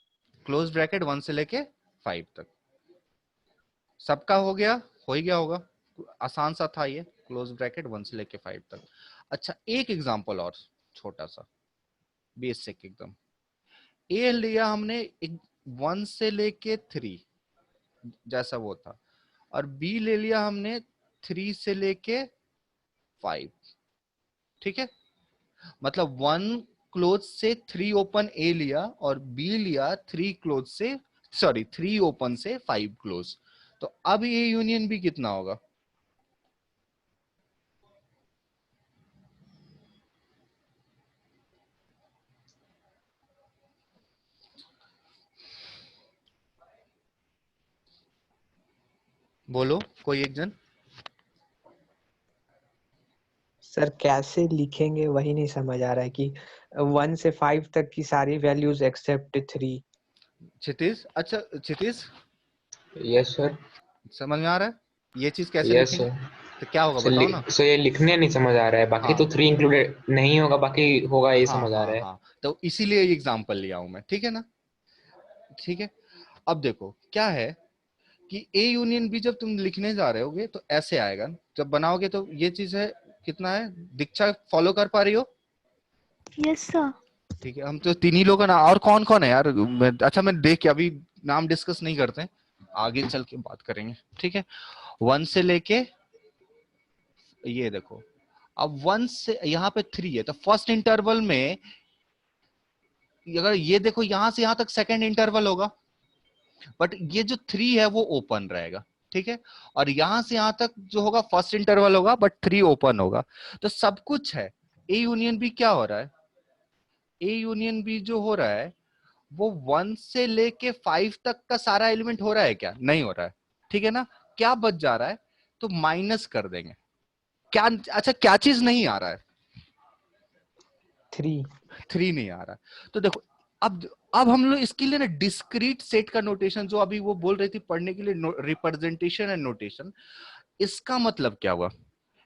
क्लोज ब्रैकेट 1 से लेके 5 तक। सबका हो गया? हो ही गया होगा, आसान सा था ये, क्लोज ब्रैकेट 1 से लेके 5 तक। अच्छा, एक एग्जांपल और छोटा सा, बेसिक एकदम। ए लिया हमने 1 से लेके 3 जैसा वो था, और बी ले लिया हमने 3 से लेके 5। ठीक है, मतलब 1 क्लोज से 3 ओपन ए लिया, और बी लिया 3 क्लोज से, सॉरी 3 ओपन से 5 क्लोज। तो अब ए यूनियन बी कितना होगा? बोलो कोई एक जन। सर कैसे लिखेंगे वही नहीं समझ आ रहा है कि 1 से 5 तक की सारी वैल्यूज एक्सेप्ट 3। क्षितिज, अच्छा क्षितिज Yes, sir. समझ में आ रहा है ये चीज कैसे Yes, लिखेंगे? sir. तो क्या होगा बताओ ना। सो ये लिखने नहीं समझ आ रहा है, बाकी हाँ तो 3 इंक्लूडेड नहीं होगा, बाकी होगा, ये हाँ समझ आ हाँ रहा है। हाँ, तो इसीलिए एग्जांपल लिया हूं मैं, ठीक है ना। ठीक है, अब देखो क्या है कि ए यूनियन बी जब तुम लिखने जा रहे होगे तो ऐसे आएगा, जब बनाओगे तो ये चीज है, कितना है दीक्षा, फॉलो कर पा रही हो। Yes sir. ठीक है, हम तो तीन ही लोग हैं ना, और कौन कौन है यार, अच्छा मैं देख के अभी नाम डिस्कस नहीं करते हैं, आगे चल के बात करेंगे, ठीक है। 1 से लेके ये देखो, अब 1 से यहाँ पे 3 है, तो फर्स्ट इंटरवल में अगर ये देखो यहां से यहां तक सेकंड इंटरवल होगा, बट ये जो 3 है वो ओपन रहेगा, ठीक है। और यहां से यहां तक जो होगा फर्स्ट इंटरवल होगा, बट 3 ओपन होगा। तो सब कुछ है, ए यूनियन बी क्या हो रहा है, ए यूनियन बी जो हो रहा है वो 1 से लेके 5 तक का सारा एलिमेंट हो रहा है क्या, नहीं हो रहा है, ठीक है ना। क्या बच जा रहा है, तो माइनस कर देंगे, क्या अच्छा क्या चीज नहीं आ रहा है, 3। 3 नहीं आ रहा है। तो देखो अब हम लोग इसके लिए ना डिस्क्रीट सेट का नोटेशन, जो अभी वो बोल रही थी पढ़ने के लिए, रिप्रेजेंटेशन एंड नोटेशन, इसका मतलब क्या हुआ,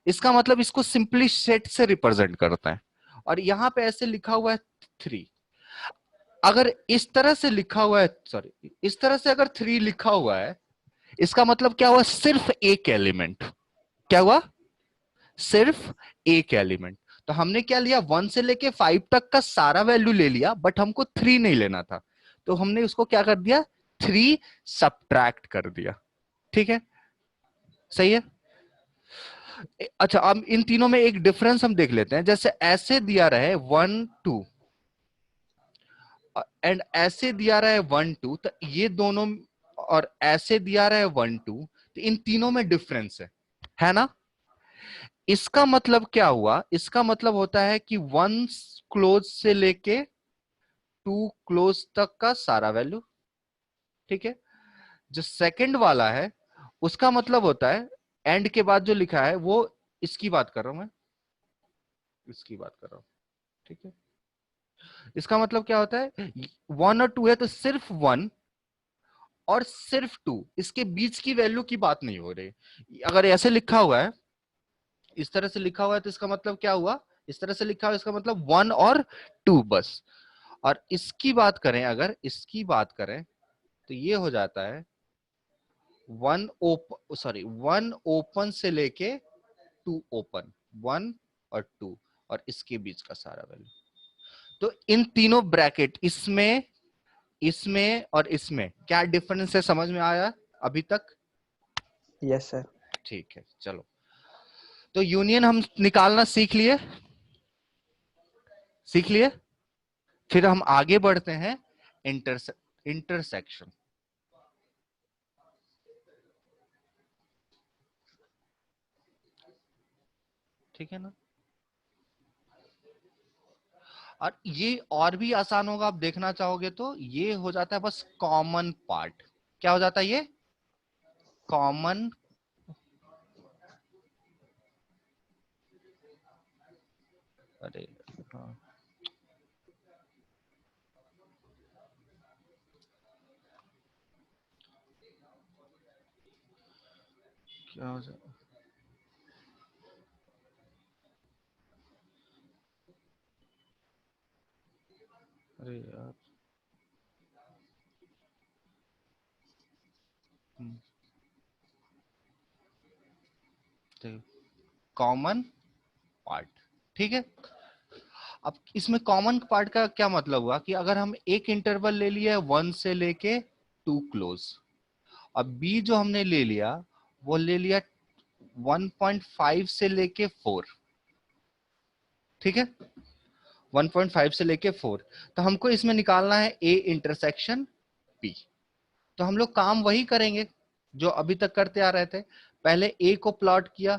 इसका मतलब इसको सिंपली सेट से रिप्रेजेंट करते हैं। और यहां पे ऐसे लिखा हुआ है 3, अगर इस तरह से लिखा हुआ है, सॉरी इस तरह से अगर 3 लिखा हुआ है, इसका मतलब क्या हुआ, सिर्फ एक एलिमेंट, क्या हुआ, सिर्फ एक एलिमेंट। तो हमने क्या लिया, 1 से लेके 5 तक का सारा वैल्यू ले लिया, बट हमको 3 नहीं लेना था, तो हमने उसको क्या कर दिया, 3 सब्ट्रैक्ट कर दिया, ठीक है, सही है। अच्छा अब इन तीनों में एक डिफरेंस हम देख लेते हैं, जैसे ऐसे दिया रहे 1 2 एंड ऐसे दिया रहा है 1 2, तो ये दोनों, और ऐसे दिया रहा है 1 2, तो इन तीनों में डिफरेंस है ना। इसका मतलब क्या हुआ, इसका मतलब होता है कि 1 क्लोज से लेके 2 क्लोज तक का सारा वैल्यू, ठीक है। जो सेकंड वाला है उसका मतलब होता है, एंड के बाद जो लिखा है वो, इसकी बात कर रहा हूं मैं, इसकी बात कर रहा हूं, ठीक है। इसका मतलब क्या होता है, 1 और 2 है तो सिर्फ 1 और सिर्फ 2, इसके बीच की वैल्यू की बात नहीं हो रही। अगर ऐसे लिखा हुआ है, इस तरह से लिखा हुआ है, तो इसका मतलब क्या हुआ, इस तरह से लिखा हुआ है, इसका मतलब 1 और 2 बस। और इसकी बात करें, अगर इसकी बात करें तो ये हो जाता है 1 ओपन से लेके 2 ओपन, 1 और 2, और इसके बीच का सारा वैल्यू। तो इन तीनों ब्रैकेट, इसमें इसमें और इसमें क्या डिफरेंस है, समझ में आया अभी तक। Yes sir. ठीक है, चलो तो यूनियन हम निकालना सीख लिए। फिर हम आगे बढ़ते हैं, इंटरसेक्शन। ठीक है ना, और ये और भी आसान होगा, आप देखना चाहोगे तो ये हो जाता है बस कॉमन पार्ट। क्या हो जाता है ये, कॉमन, अरे हाँ, क्या हो जाता, अरे यार, कॉमन पार्ट, ठीक है। अब इसमें कॉमन पार्ट का क्या मतलब हुआ, कि अगर हम एक इंटरवल ले लिया 1 से लेके 2 क्लोज, अब बी जो हमने ले लिया वो ले लिया 1.5 से लेके 4, ठीक है, 1.5 से लेके 4। तो हमको इसमें निकालना है ए इंटरसेक्शन बी। तो हम लोग काम वही करेंगे जो अभी तक करते आ रहे थे, पहले ए को प्लॉट किया,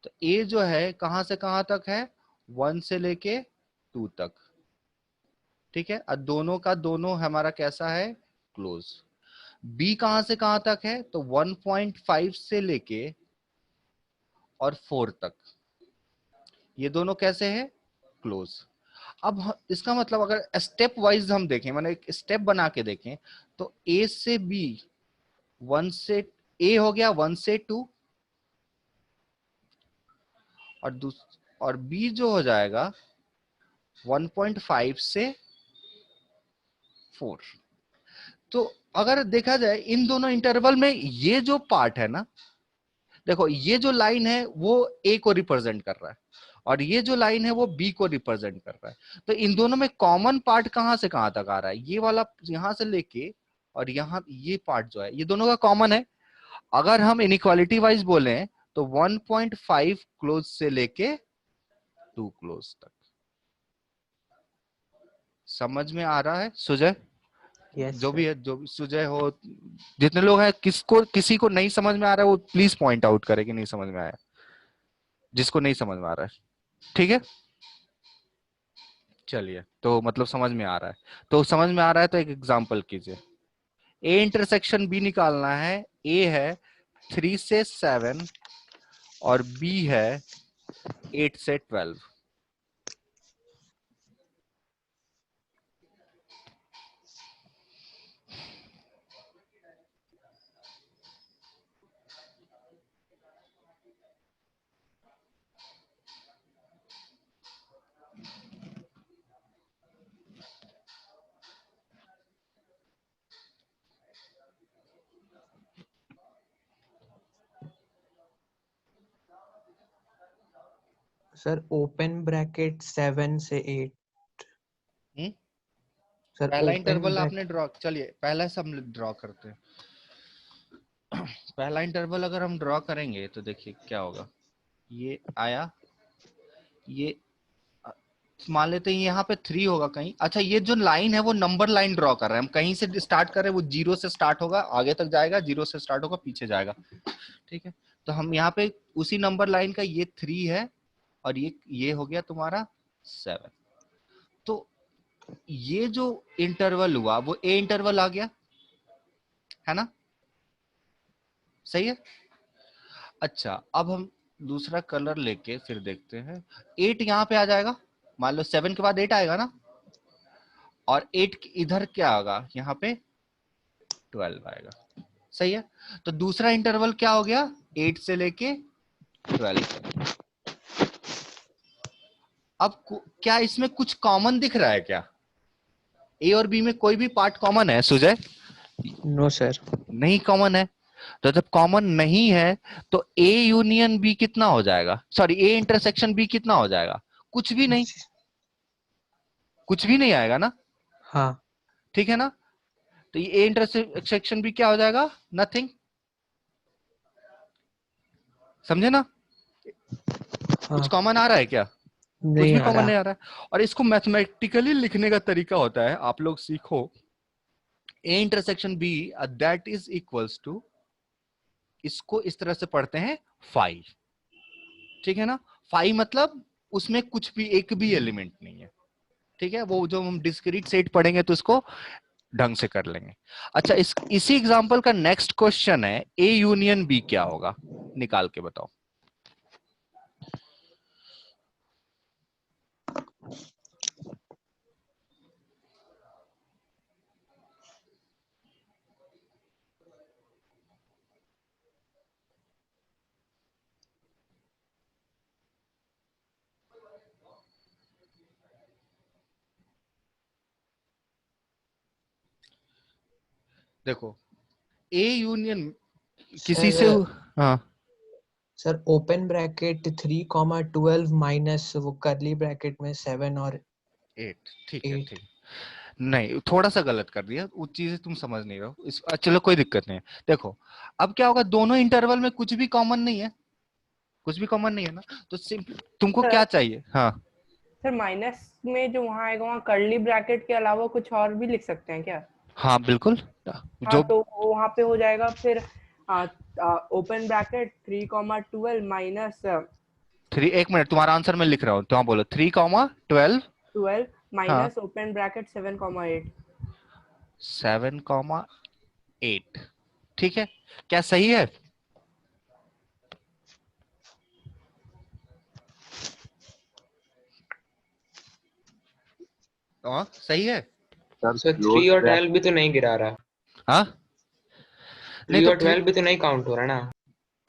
तो ए जो है कहां से कहां तक है, 1 से लेके 2 तक, ठीक है। और दोनों का दोनों हमारा कैसा है, क्लोज। बी कहां से कहां तक है, तो 1.5 से लेके और 4 तक, ये दोनों कैसे है, क्लोज। अब इसका मतलब अगर स्टेप वाइज हम देखें, माने एक स्टेप बना के देखें, तो ए से बी, 1 से, ए हो गया 1 से 2, और बी जो हो जाएगा 1.5 से 4। तो अगर देखा जाए इन दोनों इंटरवल में ये जो पार्ट है ना, देखो ये जो लाइन है वो ए को रिप्रेजेंट कर रहा है और ये जो लाइन है वो बी को रिप्रेजेंट कर रहा है। तो इन दोनों में कॉमन पार्ट कहां से कहां तक आ रहा है, ये वाला यहां से लेके और यहाँ ये पार्ट जो है ये दोनों का कॉमन है। अगर हम इनइक्वालिटी वाइज बोले तो 1.5 क्लोज से लेके 2 क्लोज तक। समझ में आ रहा है सुजय? यस जो भी है, जो भी सुजय हो, जितने लोग हैं, किसी को नहीं समझ में आ रहा है वो प्लीज पॉइंट आउट करे कि नहीं समझ में आया, जिसको नहीं समझ में आ रहा है। ठीक है, चलिए, तो मतलब समझ में आ रहा है, तो समझ में आ रहा है तो एक एग्जांपल कीजिए। ए इंटरसेक्शन बी निकालना है। ए है 3 से 7 और बी है 8 से 12। सर ओपन ब्रैकेट 7 से 8। सर पहला ओपन इंटरवल आपने ड्रॉ, चलिए पहला से हम ड्रॉ करते हैं। पहला इंटरवल अगर हम ड्रॉ करेंगे तो देखिए क्या होगा। ये आया, ये मान लेते हैं यहाँ पे 3 होगा कहीं। अच्छा, ये जो लाइन है वो नंबर लाइन ड्रॉ कर रहे हैं हम, कहीं से स्टार्ट कर रहे हैं, वो 0 से स्टार्ट होगा, आगे तक जाएगा, 0 से स्टार्ट होगा, पीछे जाएगा। ठीक है, तो हम यहाँ पे उसी नंबर लाइन का ये 3 है और ये हो गया तुम्हारा 7। तो ये जो इंटरवल हुआ वो ए इंटरवल आ गया, है ना? सही है। अच्छा, अब हम दूसरा कलर लेके फिर देखते हैं। 8 यहाँ पे आ जाएगा, मान लो 7 के बाद 8 आएगा ना, और 8 इधर क्या होगा, यहाँ पे 12 आएगा। सही है, तो दूसरा इंटरवल क्या हो गया, 8 से लेके 12 तक। अब क्या इसमें कुछ कॉमन दिख रहा है क्या? ए और बी में कोई भी पार्ट कॉमन है सुजय? No sir. नहीं कॉमन है। तो जब कॉमन नहीं है तो ए यूनियन बी कितना हो जाएगा, सॉरी ए इंटरसेक्शन बी कितना हो जाएगा? कुछ भी नहीं, कुछ भी नहीं आएगा ना। हाँ ठीक है ना, तो ये ए इंटरसेक्शन बी क्या हो जाएगा, नथिंग। समझे ना? कुछ कॉमन आ रहा है क्या? कुछ नहीं भी आ कॉमन रहा। नहीं आ रहा है। और इसको मैथमेटिकली लिखने का तरीका होता है, आप लोग सीखो। A intersection B that is equals to, इसको इस तरह से पढ़ते हैं 5। ठीक है ना, 5 मतलब उसमें कुछ भी एक भी एलिमेंट नहीं है। ठीक है, वो जो हम डिस्क्रीट सेट पढ़ेंगे तो इसको ढंग से कर लेंगे। अच्छा, इसी एग्जांपल का नेक्स्ट क्वेश्चन है ए यूनियन बी क्या होगा, निकाल के बताओ। देखो, ए यूनियन किसी से, हाँ सर ओपन ब्रैकेट 3, 12 माइनस वो करली ब्रैकेट में 7 और 8। ठीक है, 8। ठीक, नहीं थोड़ा सा गलत कर दिया, वो चीजें तुम समझ नहीं रहे हो इस। चलो कोई दिक्कत नहीं है। देखो अब क्या होगा, दोनों इंटरवल में कुछ भी कॉमन नहीं है, कुछ भी कॉमन नहीं है ना, तो तुमको क्या चाहिए? हाँ सर माइनस में जो वहां आएगा वहां कर्ली ब्रैकेट के अलावा कुछ और भी लिख सकते हैं क्या? हाँ बिल्कुल। हाँ, जो तो वहां पे हो जाएगा फिर ओपन ब्रैकेट 3, 12 माइनस 3, एक मिनट, तुम्हारा आंसर मैं लिख रहा हूँ, तो हाँ बोलो 3, 12 12 हाँ माइनस ओपन ब्रैकेट 7, 8। 7, 8। ठीक है, क्या सही है? हाँ सही है। सर 3 और 12 भी तो नहीं गिरा रहा। हाँ 3 और 12 भी तो नहीं काउंट हो रहा ना।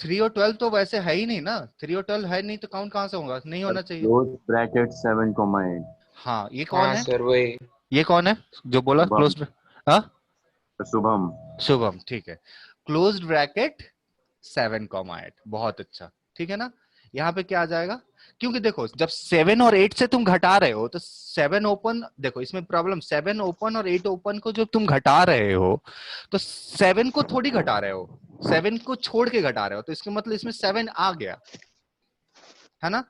3 और 12 तो वैसे है ही नहीं ना, 3 और 12 है नहीं तो काउंट कहाँ से होगा, नहीं होना चाहिए। क्लोज ब्रैकेट 7,8 हाँ ये कौन हाँ है, सर वही। ये कौन है जो बोला शुभम। क्लोज? हाँ शुभम। शुभम, ठीक है। क्लोज्ड ब्रैकेट 7,8, बहुत अच्छा, ठीक है ना। यहाँ पे क्या आ जाएगा, क्योंकि देखो जब 7 और 8 से तुम घटा रहे हो तो 7 ओपन, देखो इसमें प्रॉब्लम 7 ओपन और 8 ओपन को जब तुम घटा रहे हो तो 7 को थोड़ी घटा रहे हो, 7 को छोड़ के घटा रहे हो, तो इसका मतलब इसमें 7 आ गया है ना,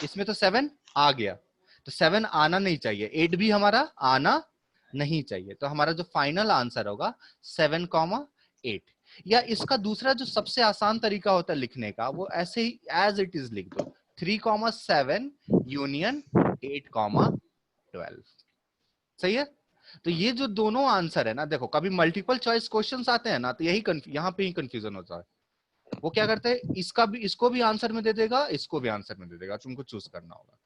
इसमें तो 7 आ गया, तो 7 आना नहीं चाहिए, 8 भी हमारा आना नहीं चाहिए, तो हमारा जो फाइनल आंसर होगा 7,8। या इसका दूसरा जो सबसे आसान तरीका होता है लिखने का, वो ऐसे ही एज इट इज लिख दो, 3,7 यूनियन 8,12। सही है। तो ये जो दोनों आंसर है ना, देखो कभी मल्टीपल चॉइस क्वेश्चंस आते हैं ना, तो यही यहाँ पे ही कंफ्यूजन होता है। वो क्या करते हैं, इसका भी, इसको भी आंसर में दे देगा, इसको भी आंसर में दे देगा, तुमको चूज करना होगा,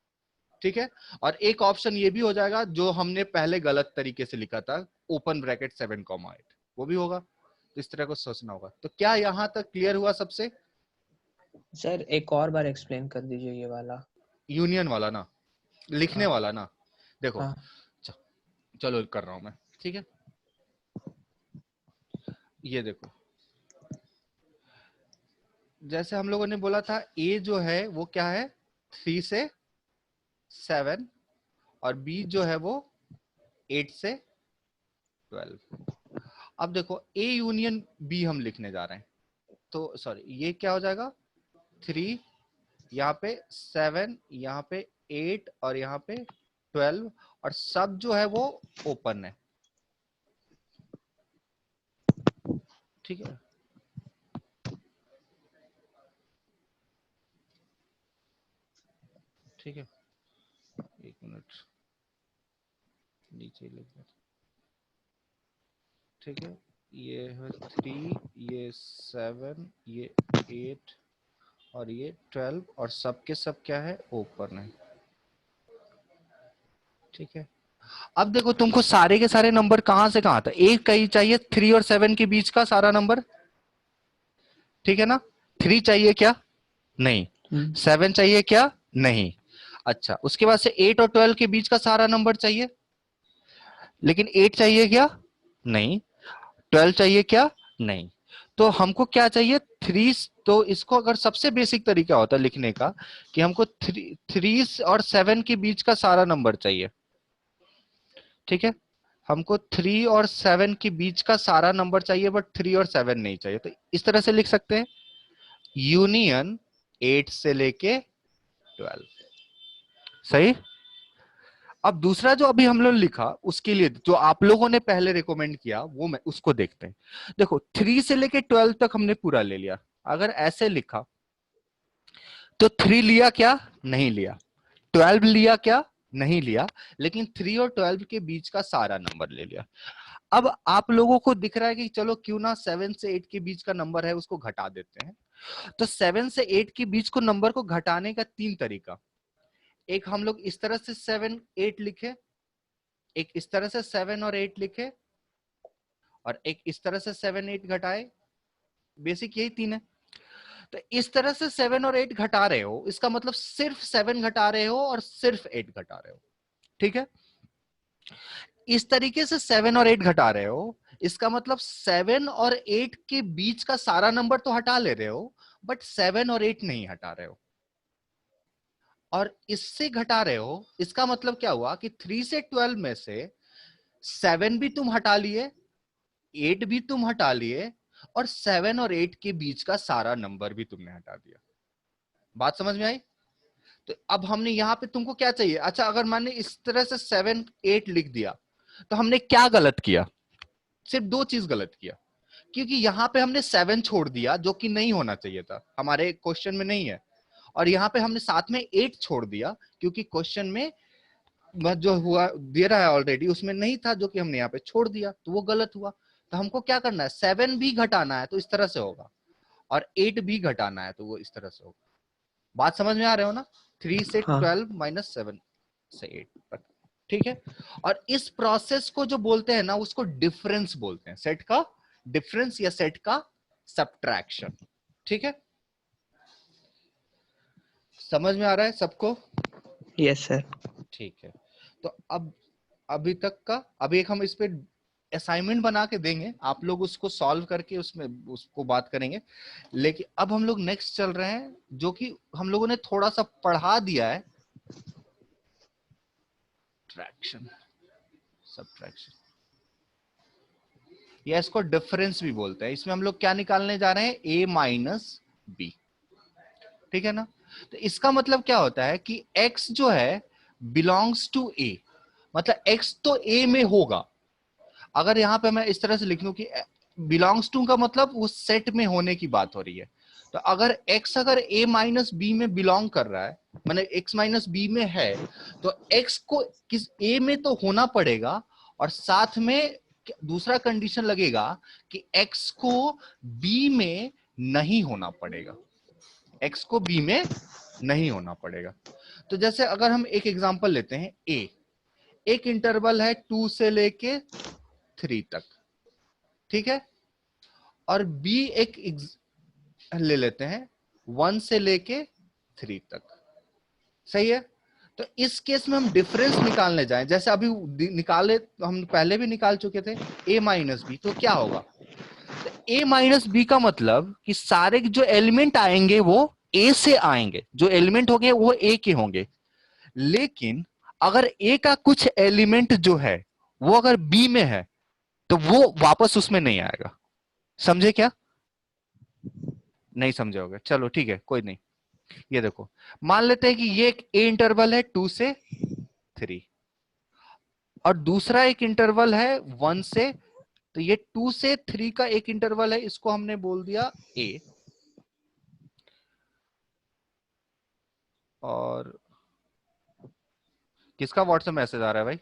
ठीक है। और एक ऑप्शन ये भी हो जाएगा जो हमने पहले गलत तरीके से लिखा था, ओपन ब्रैकेट 7,8, वो भी होगा, तो इस तरह को सोचना होगा। तो क्या यहाँ तक क्लियर हुआ सबसे? सर एक और बार एक्सप्लेन कर दीजिए ये वाला यूनियन वाला ना, लिखने हाँ। वाला ना, देखो हाँ। चलो कर रहा हूं मैं, ठीक है। ये देखो जैसे हम लोगों ने बोला था, ए जो है वो क्या है 3 से 7 और बी जो है वो 8 से 12। अब देखो ए यूनियन बी हम लिखने जा रहे हैं, तो सॉरी ये क्या हो जाएगा 3, यहाँ पे 7, यहाँ पे 8 और यहाँ पे 12, और सब जो है वो ओपन है, ठीक है। ठीक है, एक मिनट नीचे लिख दे, ठीक है। ये है 3, ये 7, ये 8 और ये 12, और सब के सब क्या है ओपन है, ठीक है। अब देखो तुमको सारे के सारे नंबर कहां से कहां था, एक का ही चाहिए 3 और 7 के बीच का सारा नंबर, ठीक है ना। 3 चाहिए क्या, नहीं। 7 चाहिए क्या, नहीं। अच्छा उसके बाद से 8 और 12 के बीच का सारा नंबर चाहिए, लेकिन 8 चाहिए क्या, नहीं। 12 चाहिए क्या, नहीं। तो हमको क्या चाहिए 3, तो इसको अगर सबसे बेसिक तरीका होता है लिखने का कि हमको 3 और 7 के बीच का सारा नंबर चाहिए, ठीक है। हमको 3 और 7 के बीच का सारा नंबर चाहिए, बट 3 और 7 नहीं चाहिए, तो इस तरह से लिख सकते हैं यूनियन 8 से लेके 12। सही। अब दूसरा जो अभी हम लोग लिखा उसके लिए जो आप लोगों ने पहले रिकमेंड किया वो मैं उसको देखते हैं। देखो 3 से लेके 12 तक हमने पूरा ले लिया, अगर ऐसे लिखा तो 3 लिया क्या, नहीं लिया। 12 लिया क्या, नहीं लिया। लेकिन 3 और 12 के बीच का सारा नंबर ले लिया। अब आप लोगों को दिख रहा है कि चलो क्यों ना 7 से 8 के बीच का नंबर है उसको घटा देते हैं। तो 7 से 8 के बीच को नंबर को घटाने का 3 तरीका, एक हम लोग इस तरह से 7 8 लिखे, एक इस तरह से 7 और 8 लिखे, और एक इस तरह से 7 8 घटाए, बेसिक यही 3 है। तो इस तरह से 7 और 8 घटा रहे हो, इसका मतलब सिर्फ 7 घटा रहे हो और सिर्फ 8 घटा रहे हो, ठीक है। इस तरीके से 7 और 8 घटा रहे हो, इसका मतलब 7 और 8 के बीच का सारा नंबर तो हटा ले रहे हो, बट 7 और 8 नहीं हटा रहे हो, और इससे घटा रहे हो। इसका मतलब क्या हुआ कि 3 से 12 में से 7 भी तुम हटा लिए, 8 भी तुम हटा लिए, और 7 और 8 के बीच का सारा नंबर भी तुमने हटा दिया। बात समझ में आई? तो अब हमने यहाँ पे तुमको क्या चाहिए, अच्छा अगर मैंने इस तरह से 7 8 लिख दिया तो हमने क्या गलत किया, सिर्फ 2 चीज गलत किया, क्योंकि यहाँ पे हमने 7 छोड़ दिया जो कि नहीं होना चाहिए था, हमारे क्वेश्चन में नहीं है, और यहाँ पे हमने साथ में 8 छोड़ दिया क्योंकि क्वेश्चन में जो हुआ दे रहा है ऑलरेडी उसमें नहीं था, जो कि हमने यहाँ पे छोड़ दिया, तो वो गलत हुआ। तो हमको क्या करना है, 7 भी घटाना है तो इस तरह से होगा, और 8 भी घटाना है तो वो इस तरह से होगा। बात समझ में आ रहे हो ना? 3 से 12 माइनस 7 से 8 तक, ठीक है। और इस प्रोसेस को जो बोलते हैं ना उसको डिफरेंस बोलते हैं, सेट का डिफरेंस या सेट का सब्ट्रैक्शन, ठीक है। समझ में आ रहा है सबको? Yes sir. ठीक है, तो अब अभी तक का अभी एक हम इस पे असाइनमेंट बना के देंगे, आप लोग उसको सॉल्व करके उसमें उसको बात करेंगे। लेकिन अब हम लोग नेक्स्ट चल रहे हैं जो कि हम लोगों ने थोड़ा सा पढ़ा दिया है, ट्रैक्शन सब्ट्रैक्शन, या इसको डिफरेंस भी बोलते हैं। इसमें हम लोग क्या निकालने जा रहे हैं, a माइनस बी, ठीक है ना। तो इसका मतलब क्या होता है कि x जो है बिलोंग्स टू a, मतलब x तो a में होगा। अगर यहां पे मैं इस तरह से लिख लूं कि बिलोंग्स टू का मतलब उस सेट में होने की बात हो रही है, तो अगर x अगर a माइनस बी में बिलोंग कर रहा है, माने x माइनस बी में है, तो x को किस a में तो होना पड़ेगा, और साथ में दूसरा कंडीशन लगेगा कि x को b में नहीं होना पड़ेगा, x को b में नहीं होना पड़ेगा। तो जैसे अगर हम एक एग्जांपल लेते हैं, a एक इंटरवल है 2 से लेके 3 तक, ठीक है, और b एक ले लेते हैं 1 से लेके 3 तक, सही है। तो इस केस में हम डिफरेंस निकालने जाएं, जैसे अभी निकाले, हम पहले भी निकाल चुके थे a माइनस बी, तो क्या होगा, तो a माइनस बी का मतलब कि सारे जो एलिमेंट आएंगे वो a से आएंगे, जो एलिमेंट होंगे वो a के होंगे, लेकिन अगर a का कुछ एलिमेंट जो है वो अगर b में है तो वो वापस उसमें नहीं आएगा। समझे क्या? नहीं समझे होगे, चलो ठीक है, कोई नहीं। ये देखो, मान लेते हैं कि ये एक ए इंटरवल है 2 से 3, और दूसरा एक इंटरवल है 1 से, तो ये 2 से 3 का एक इंटरवल है, इसको हमने बोल दिया ए। और किसका व्हाट्सएप मैसेज आ रहा है भाई?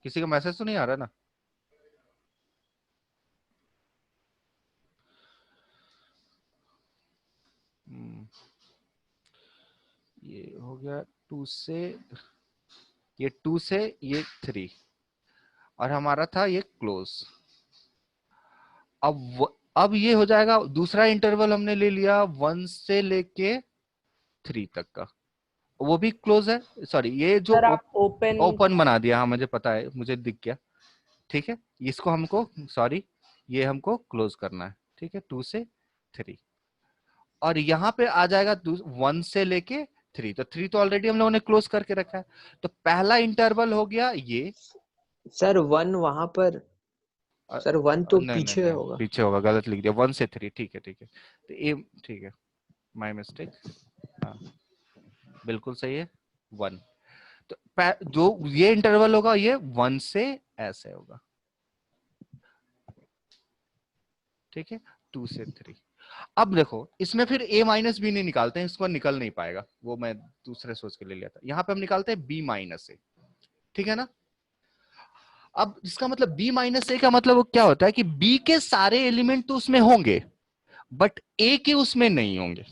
किसी का मैसेज तो नहीं आ रहा ना? ये हो गया 2 से, ये 2 से ये 3, और हमारा था ये क्लोज। अब ये हो जाएगा, दूसरा इंटरवल हमने ले लिया 1 से लेके 3 तक का, वो भी क्लोज है, सॉरी ये जो सर आप ओपन ओपन बना दिया, हाँ मुझे पता है, मुझे दिख गया, ठीक है। इसको हमको, सॉरी ये हमको क्लोज करना है, ठीक है, 2 से 3, और यहाँ पे आ जाएगा 1 से लेके 3, तो 3 तो ऑलरेडी हम लोगों ने क्लोज करके रखा है, तो पहला इंटरवल हो गया ये। सर 1 वहां पर, सर 1 तो नहीं पीछे नहीं होगा। पीछे होगा, गलत लिख दिया, 1 से 3, ठीक है ठीक है, तो ये ठीक है, माय मिस्टेक, हाँ बिल्कुल सही है 1। तो जो ये इंटरवल होगा ये 1 से ऐसे होगा, ठीक है, 2 से 3। अब देखो इसमें फिर a माइनस बी नहीं निकालते हैं, इसको निकल नहीं पाएगा, वो मैं दूसरे सोच के ले लिया था। यहाँ पे हम निकालते हैं b माइनस ए, ठीक है ना। अब इसका मतलब b माइनस ए का मतलब क्या होता है कि b के सारे एलिमेंट तो उसमें होंगे बट a के उसमें नहीं होंगे।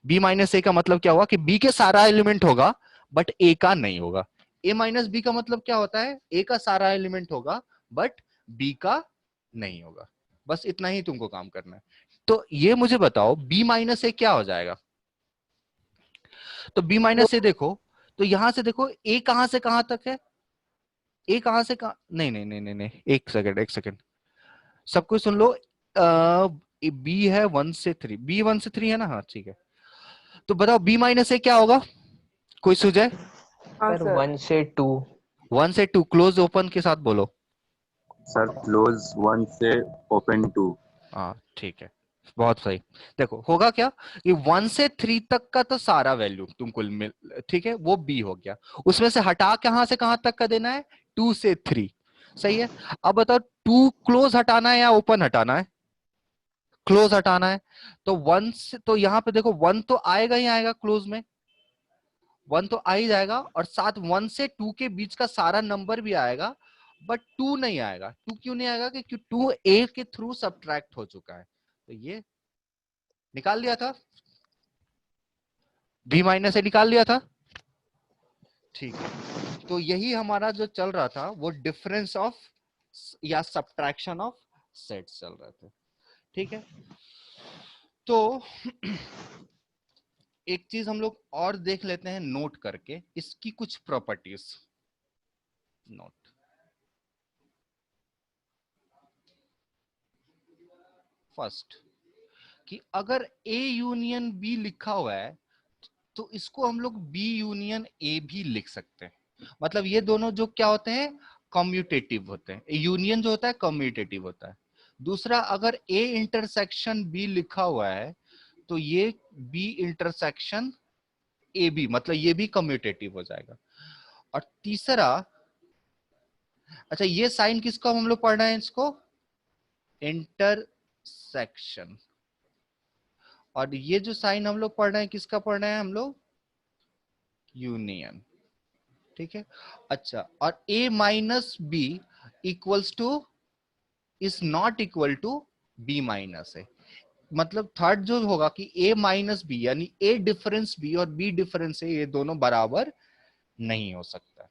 b माइनस ए का मतलब क्या हुआ कि b के सारा एलिमेंट होगा बट a का नहीं होगा। a माइनस बी का मतलब क्या होता है, a का सारा एलिमेंट होगा बट b का नहीं होगा। बस इतना ही तुमको काम करना है। तो ये मुझे बताओ b माइनस ए क्या हो जाएगा। तो b माइनस ए देखो, तो यहां से देखो a कहां से कहां तक है, a कहां से कहां, नहीं नहीं नहीं नहीं नहीं, एक सेकंड एक सेकंड, सब कुछ सुन लो। बी है 1 से 3, बी 1 से 3 है ना, हाँ ठीक है। तो बताओ b माइनस ए क्या होगा, कोई सुझे? हाँ सर सर 1 से 2। 1 से 2, क्लोज ओपन के साथ बोलो। सर क्लोज 1 से ओपन 2। हाँ ठीक है, बहुत सही। देखो होगा क्या कि 1 से 3 तक का तो सारा वैल्यू तुमको मिल, ठीक है, वो b हो गया, उसमें से हटा कहां से कहां तक का देना है, 2 से 3, सही है। अब बताओ 2 क्लोज हटाना है या ओपन हटाना है, क्लोज हटाना है। तो 1 से, तो यहां पे देखो 1 तो आएगा ही आएगा क्लोज में, 1 तो आ ही जाएगा, और साथ 1 से 2 के बीच का सारा नंबर भी आएगा बट 2 नहीं आएगा। 2 क्यों नहीं आएगा, क्योंकि 2 a के थ्रू सब्ट्रैक्ट हो चुका है, तो ये निकाल लिया था, b माइनस से निकाल लिया था, ठीक है। तो यही हमारा जो चल रहा था वो डिफरेंस ऑफ या सब्ट्रैक्शन ऑफ सेट्स चल रहे थे, ठीक है। तो एक चीज हम लोग और देख लेते हैं नोट करके, इसकी कुछ प्रॉपर्टीज नोट। फर्स्ट कि अगर ए यूनियन बी लिखा हुआ है तो इसको हम लोग बी यूनियन ए भी लिख सकते हैं। मतलब ये दोनों जो क्या होते हैं, कम्यूटेटिव होते हैं। यूनियन जो होता है कम्यूटेटिव होता है। दूसरा, अगर ए इंटरसेक्शन बी लिखा हुआ है तो ये बी इंटरसेक्शन ए बी, मतलब ये भी कम्यूटेटिव हो जाएगा। और तीसरा, अच्छा ये साइन किसको हम लोग पढ़ना है, इसको इंटरसेक्शन। और ये जो साइन हम लोग पढ़ रहे हैं किसका पढ़ रहे हैं हम लोग, यूनियन। ठीक है। अच्छा, और a minus B equals to is not equal to b minus A. मतलब थर्ड जो होगा कि a माइनस बी यानी a डिफरेंस b और b डिफरेंस a, ये दोनों बराबर नहीं हो सकता।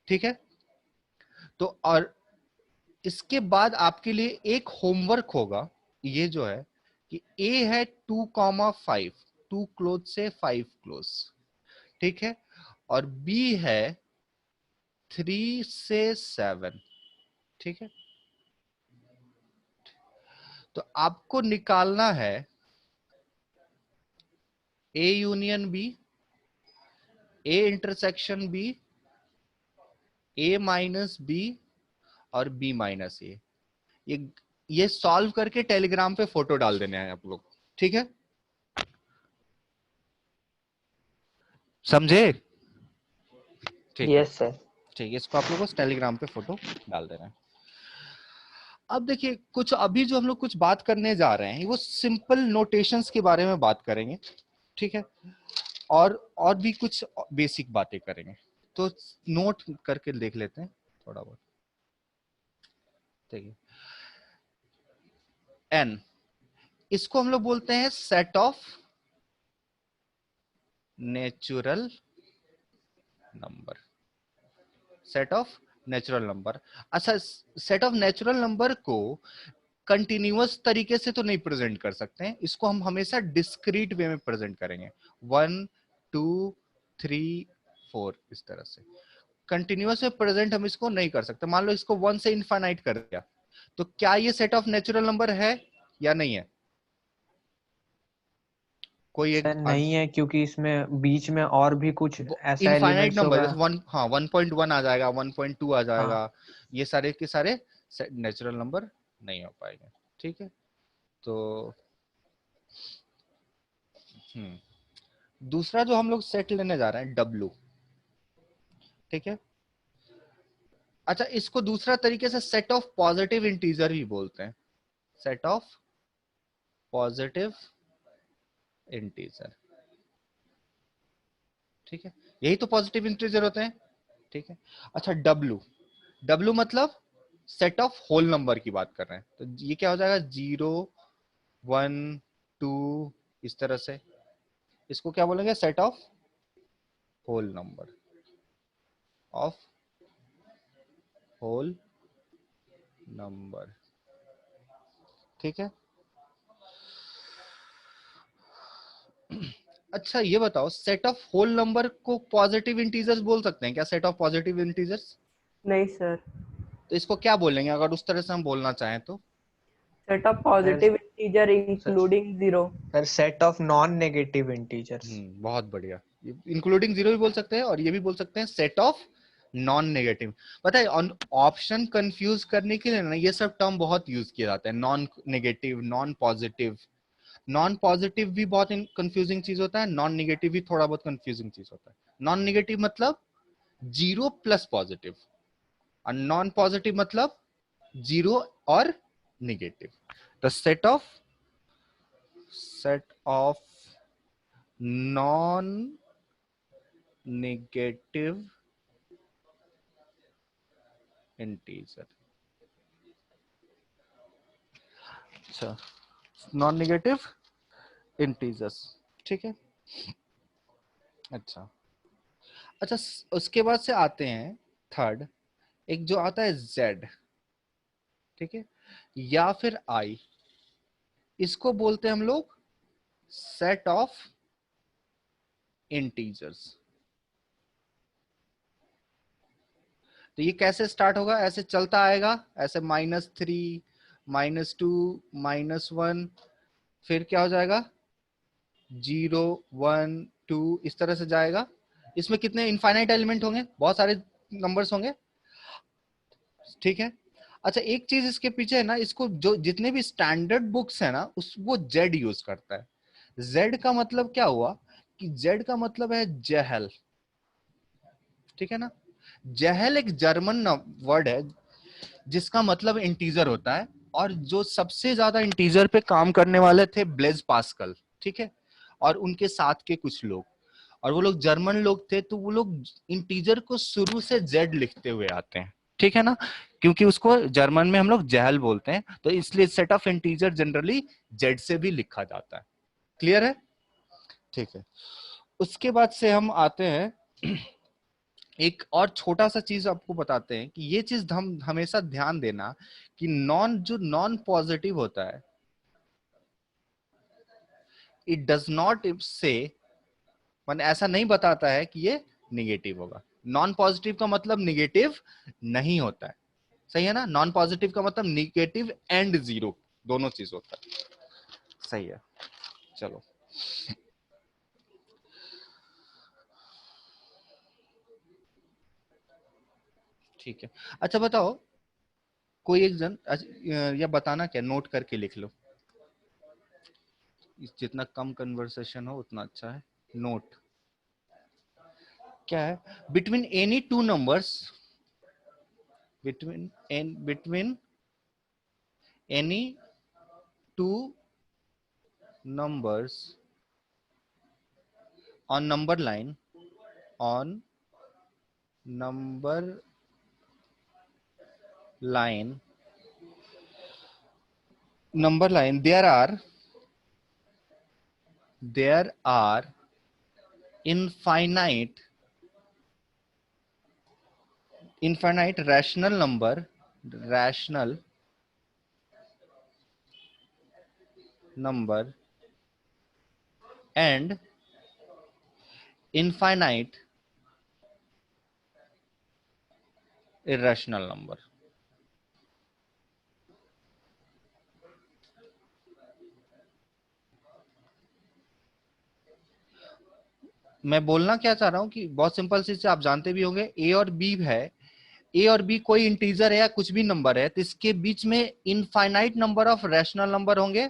ठीक है। तो और इसके बाद आपके लिए एक होमवर्क होगा, ये जो है कि a है 2,5, 2 क्लोज से 5 क्लोज। ठीक है। और b है 3 से 7। ठीक है। तो आपको निकालना है A union B, A intersection B, A minus B और B माइनस A। ये सॉल्व करके टेलीग्राम पे फोटो डाल देने हैं आप लोग। ठीक है, समझे? ठीक है, यस सर। ठीक है, इसको आप लोगों को टेलीग्राम पे फोटो डाल देना है। अब देखिए, कुछ अभी जो हम लोग कुछ बात करने जा रहे हैं वो सिंपल नोटेशंस के बारे में बात करेंगे। ठीक है। और भी कुछ बेसिक बातें करेंगे, तो नोट करके देख लेते हैं थोड़ा बहुत। ठीक है। एन, इसको हम लोग बोलते हैं set of natural number. Set of natural number. अच्छा, सेट ऑफ नेचुरल नंबर को कंटिन्यूअस तरीके से तो नहीं प्रेजेंट कर सकते हैं, इसको हम हमेशा डिस्क्रीट वे में प्रेजेंट करेंगे। 1 2 3 4 इस तरह से। कंटिन्यूअस में प्रेजेंट हम इसको नहीं कर सकते। मान लो इसको 1 से इनफाइनाइट कर दिया, तो क्या ये सेट ऑफ नेचुरल नंबर है या नहीं है? कोई एक सर नहीं है, क्योंकि इसमें बीच में और भी कुछ ऐसा इनफाइनाइट एलिमेंट्स नंबर, होगा। जैसे 1, हाँ 1.1 आ जाएगा, 1.2 आ जाएगा। हाँ ये सारे के सारे नेचुरल नंबर नहीं हो पाएंगे। ठीक है। तो दूसरा जो हम लोग सेट लेने जा रहे हैं, W। ठीक है। अच्छा, इसको दूसरा तरीके से सेट ऑफ पॉजिटिव इंटीजर भी बोलते हैं। Set of positive integer. ठीक है, यही तो पॉजिटिव इंटीजर होते हैं। ठीक है। अच्छा, W मतलब सेट ऑफ होल नंबर की बात कर रहे हैं, तो ये क्या हो जाएगा, 0 1 2 इस तरह से। इसको क्या बोलेंगे, set of whole number, of whole number. ठीक है। अच्छा ये बताओ, सेट ऑफ होल नंबर को पॉजिटिव इंटीजर्स बोल सकते हैं क्या? Set of positive integers? नहीं सर। तो इसको क्या बोलेंगे अगर उस तरह से हम बोलना चाहें तो? Set of positive integer including zero. Sir set of non negative integers. बहुत बढ़िया। इंक्लूडिंग जीरो भी बोल सकते हैं और ये भी बोल सकते हैं सेट ऑफ नॉन नेगेटिव। पता है, ऑप्शन कंफ्यूज करने के लिए ना ये सब टर्म बहुत यूज किए जाते हैं। Non negative, non positive. Non positive भी बहुत कंफ्यूजिंग चीज होता है, नॉन नेगेटिव भी थोड़ा बहुत कंफ्यूजिंग चीज होता है। नॉन नेगेटिव मतलब 0 प्लस पॉजिटिव, और नॉन पॉजिटिव मतलब 0 और negative. The set of non negative integer. अच्छा, नॉन नेगेटिव इंटीजर्स। ठीक है। अच्छा अच्छा, उसके बाद से आते हैं थर्ड, एक जो आता है Z। ठीक है, या फिर I। इसको बोलते हैं हम लोग सेट ऑफ इंटीजर्स। तो ये कैसे स्टार्ट होगा, ऐसे चलता आएगा, ऐसे -3, -2, -1, फिर क्या हो जाएगा 0, 1, 2, इस तरह से जाएगा। इसमें कितने इनफाइनाइट एलिमेंट होंगे, बहुत सारे नंबर्स होंगे, ठीक है। अच्छा एक चीज इसके पीछे है ना, इसको जो जितने भी स्टैंडर्ड बुक्स है ना उस वो जेड यूज करता है। जेड का मतलब क्या हुआ कि जेड का मतलब है जहल, ठीक है ना। जहल एक जर्मन वर्ड है जिसका मतलब इंटीजर होता है, और जो सबसे ज्यादा इंटीजर पे काम करने वाले थे ब्लेज पास्कल, ठीक है, और उनके साथ के कुछ लोग, और वो लोग जर्मन लोग थे, तो वो लोग इंटीजर को शुरू से जेड लिखते हुए आते हैं, ठीक है ना, क्योंकि उसको जर्मन में हम लोग जहल बोलते हैं, तो इसलिए set of integer generally Z से भी लिखा जाता है। क्लियर है, ठीक है। उसके बाद से हम आते हैं एक और छोटा सा चीज आपको बताते हैं कि ये चीज हम हमेशा ध्यान देना कि जो नॉन पॉजिटिव होता है, इट डज नॉट से, माने ऐसा नहीं बताता है कि ये निगेटिव होगा। नॉन पॉजिटिव का मतलब निगेटिव नहीं होता है, सही है ना। नॉन पॉजिटिव का मतलब निगेटिव एंड जीरो दोनों चीज होता है, सही है। चलो ठीक है। अच्छा बताओ कोई एक जन या बताना, क्या नोट करके लिख लो, जितना कम कन्वर्सेशन हो उतना अच्छा है। नोट क्या है, between any two numbers, between any two numbers on number line there are infinite rational number and infinite irrational number। मैं बोलना क्या चाह रहा हूं कि बहुत सिंपल सी आप जानते भी होंगे, ए और बी है, ए और बी कोई इंटीजर है या कुछ भी नंबर है, तो इसके बीच में infinite number of rational number होंगे,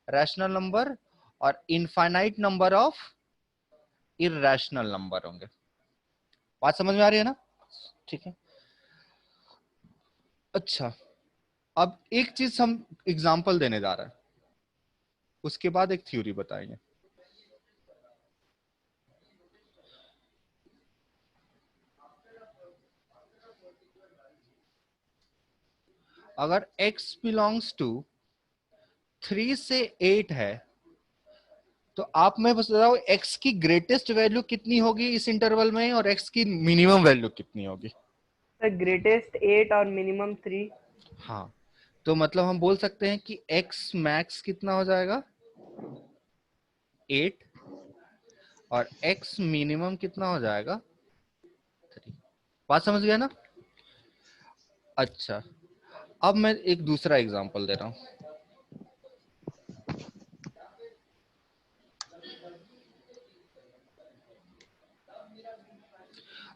रैशनल नंबर, और infinite number of irrational number होंगे। बात समझ में आ रही है ना, ठीक है। अच्छा अब एक चीज हम एग्जांपल देने जा रहे हैं, उसके बाद एक थ्योरी बताएंगे। अगर x बिलोंग्स टू 3 से 8 है, तो आप मैं बताओ x की ग्रेटेस्ट वैल्यू कितनी होगी इस इंटरवल में, और x की मिनिमम वैल्यू कितनी होगी। ग्रेटेस्ट 8 और मिनिमम 3। हाँ तो मतलब हम बोल सकते हैं कि x मैक्स कितना हो जाएगा 8, और x मिनिमम कितना हो जाएगा 3। बात समझ गया ना। अच्छा अब मैं एक दूसरा एग्जांपल दे रहा हूं।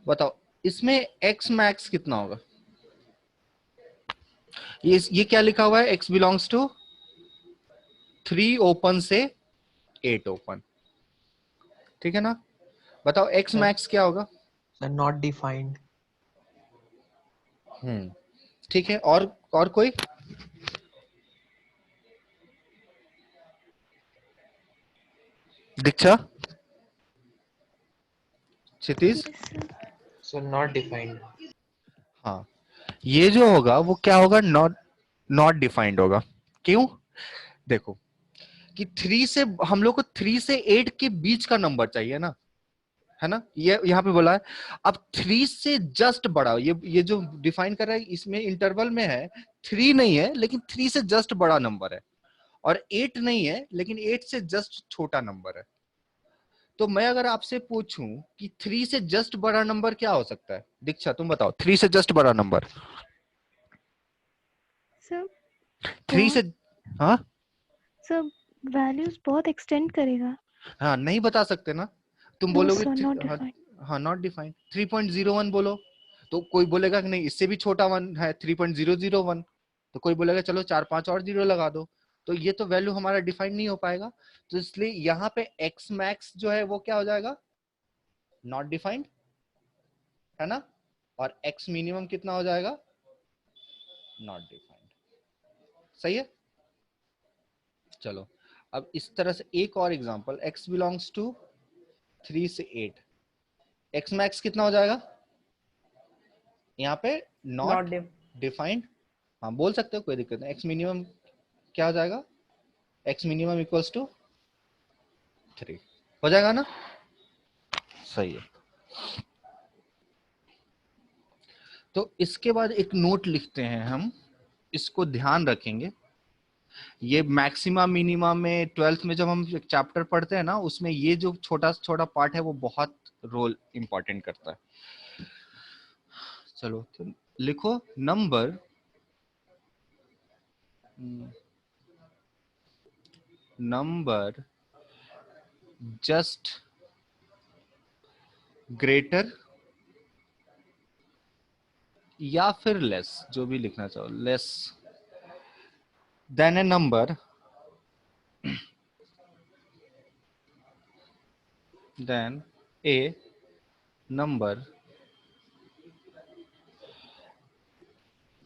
बताओ इसमें x मैक्स कितना होगा। ये क्या लिखा हुआ है, x बिलोंग्स टू 3 ओपन से 8 ओपन, ठीक है ना। बताओ x मैक्स क्या होगा। Sir not defined. ठीक है, और कोई। Diksha, Kshitij. Sir not defined. हाँ ये जो होगा वो क्या होगा, नॉट डिफाइंड होगा। क्यों, देखो कि 3 से हम लोग को 3 से 8 के बीच का नंबर चाहिए ना, है ना। ये यहाँ पे बोला है, अब 3 से जस्ट बड़ा, ये जो डिफाइन कर रहा है इसमें इंटरवल में है, 3 नहीं है लेकिन 3 से जस्ट बड़ा नंबर है, और 8 नहीं है लेकिन 8 से जस्ट छोटा नंबर है। तो मैं अगर आपसे पूछूं कि 3 से जस्ट बड़ा नंबर क्या हो सकता है, दीक्षा तुम बताओ, 3 से जस्ट बड़ा नंबर, सर 3 से, हाँ सर वैल्यूज बहुत एक्सटेंड करेगा। हाँ नहीं बता सकते ना, तुम नो बोलोगे सर, नॉट हाँ, डिफाइंड। हाँ नॉट डिफाइंड। 3.01 बोलो तो कोई बोलेगा कि नहीं इससे भी छोटा वन है 3.001, तो कोई बोलेगा चलो 4-5 और जीरो लगा दो, तो ये तो वैल्यू हमारा डिफाइन नहीं हो पाएगा। तो इसलिए यहाँ पे x मैक्स जो है वो क्या हो जाएगा, नॉट डिफाइंड, है ना, और x मिनिमम कितना हो जाएगा, नॉट डिफाइंड। सही है। चलो अब इस तरह से एक और एग्जांपल, x बिलोंग्स टू 3 से 8, x मैक्स कितना हो जाएगा यहाँ पे, नॉट डिफाइंड। हाँ बोल सकते हो, कोई दिक्कत नहीं। x मिनिमम क्या हो जाएगा, x मिनिमम इक्वल्स टू 3 हो जाएगा ना, सही है। तो इसके बाद एक नोट लिखते हैं हम, इसको ध्यान रखेंगे। ये मैक्सिमा मिनिमा में 12th में जब हम चैप्टर पढ़ते हैं ना, उसमें ये जो छोटा छोटा पार्ट है वो बहुत रोल इंपॉर्टेंट करता है। चलो तो लिखो नंबर जस्ट ग्रेटर या फिर लेस, जो भी लिखना चाहो, less than a number than a number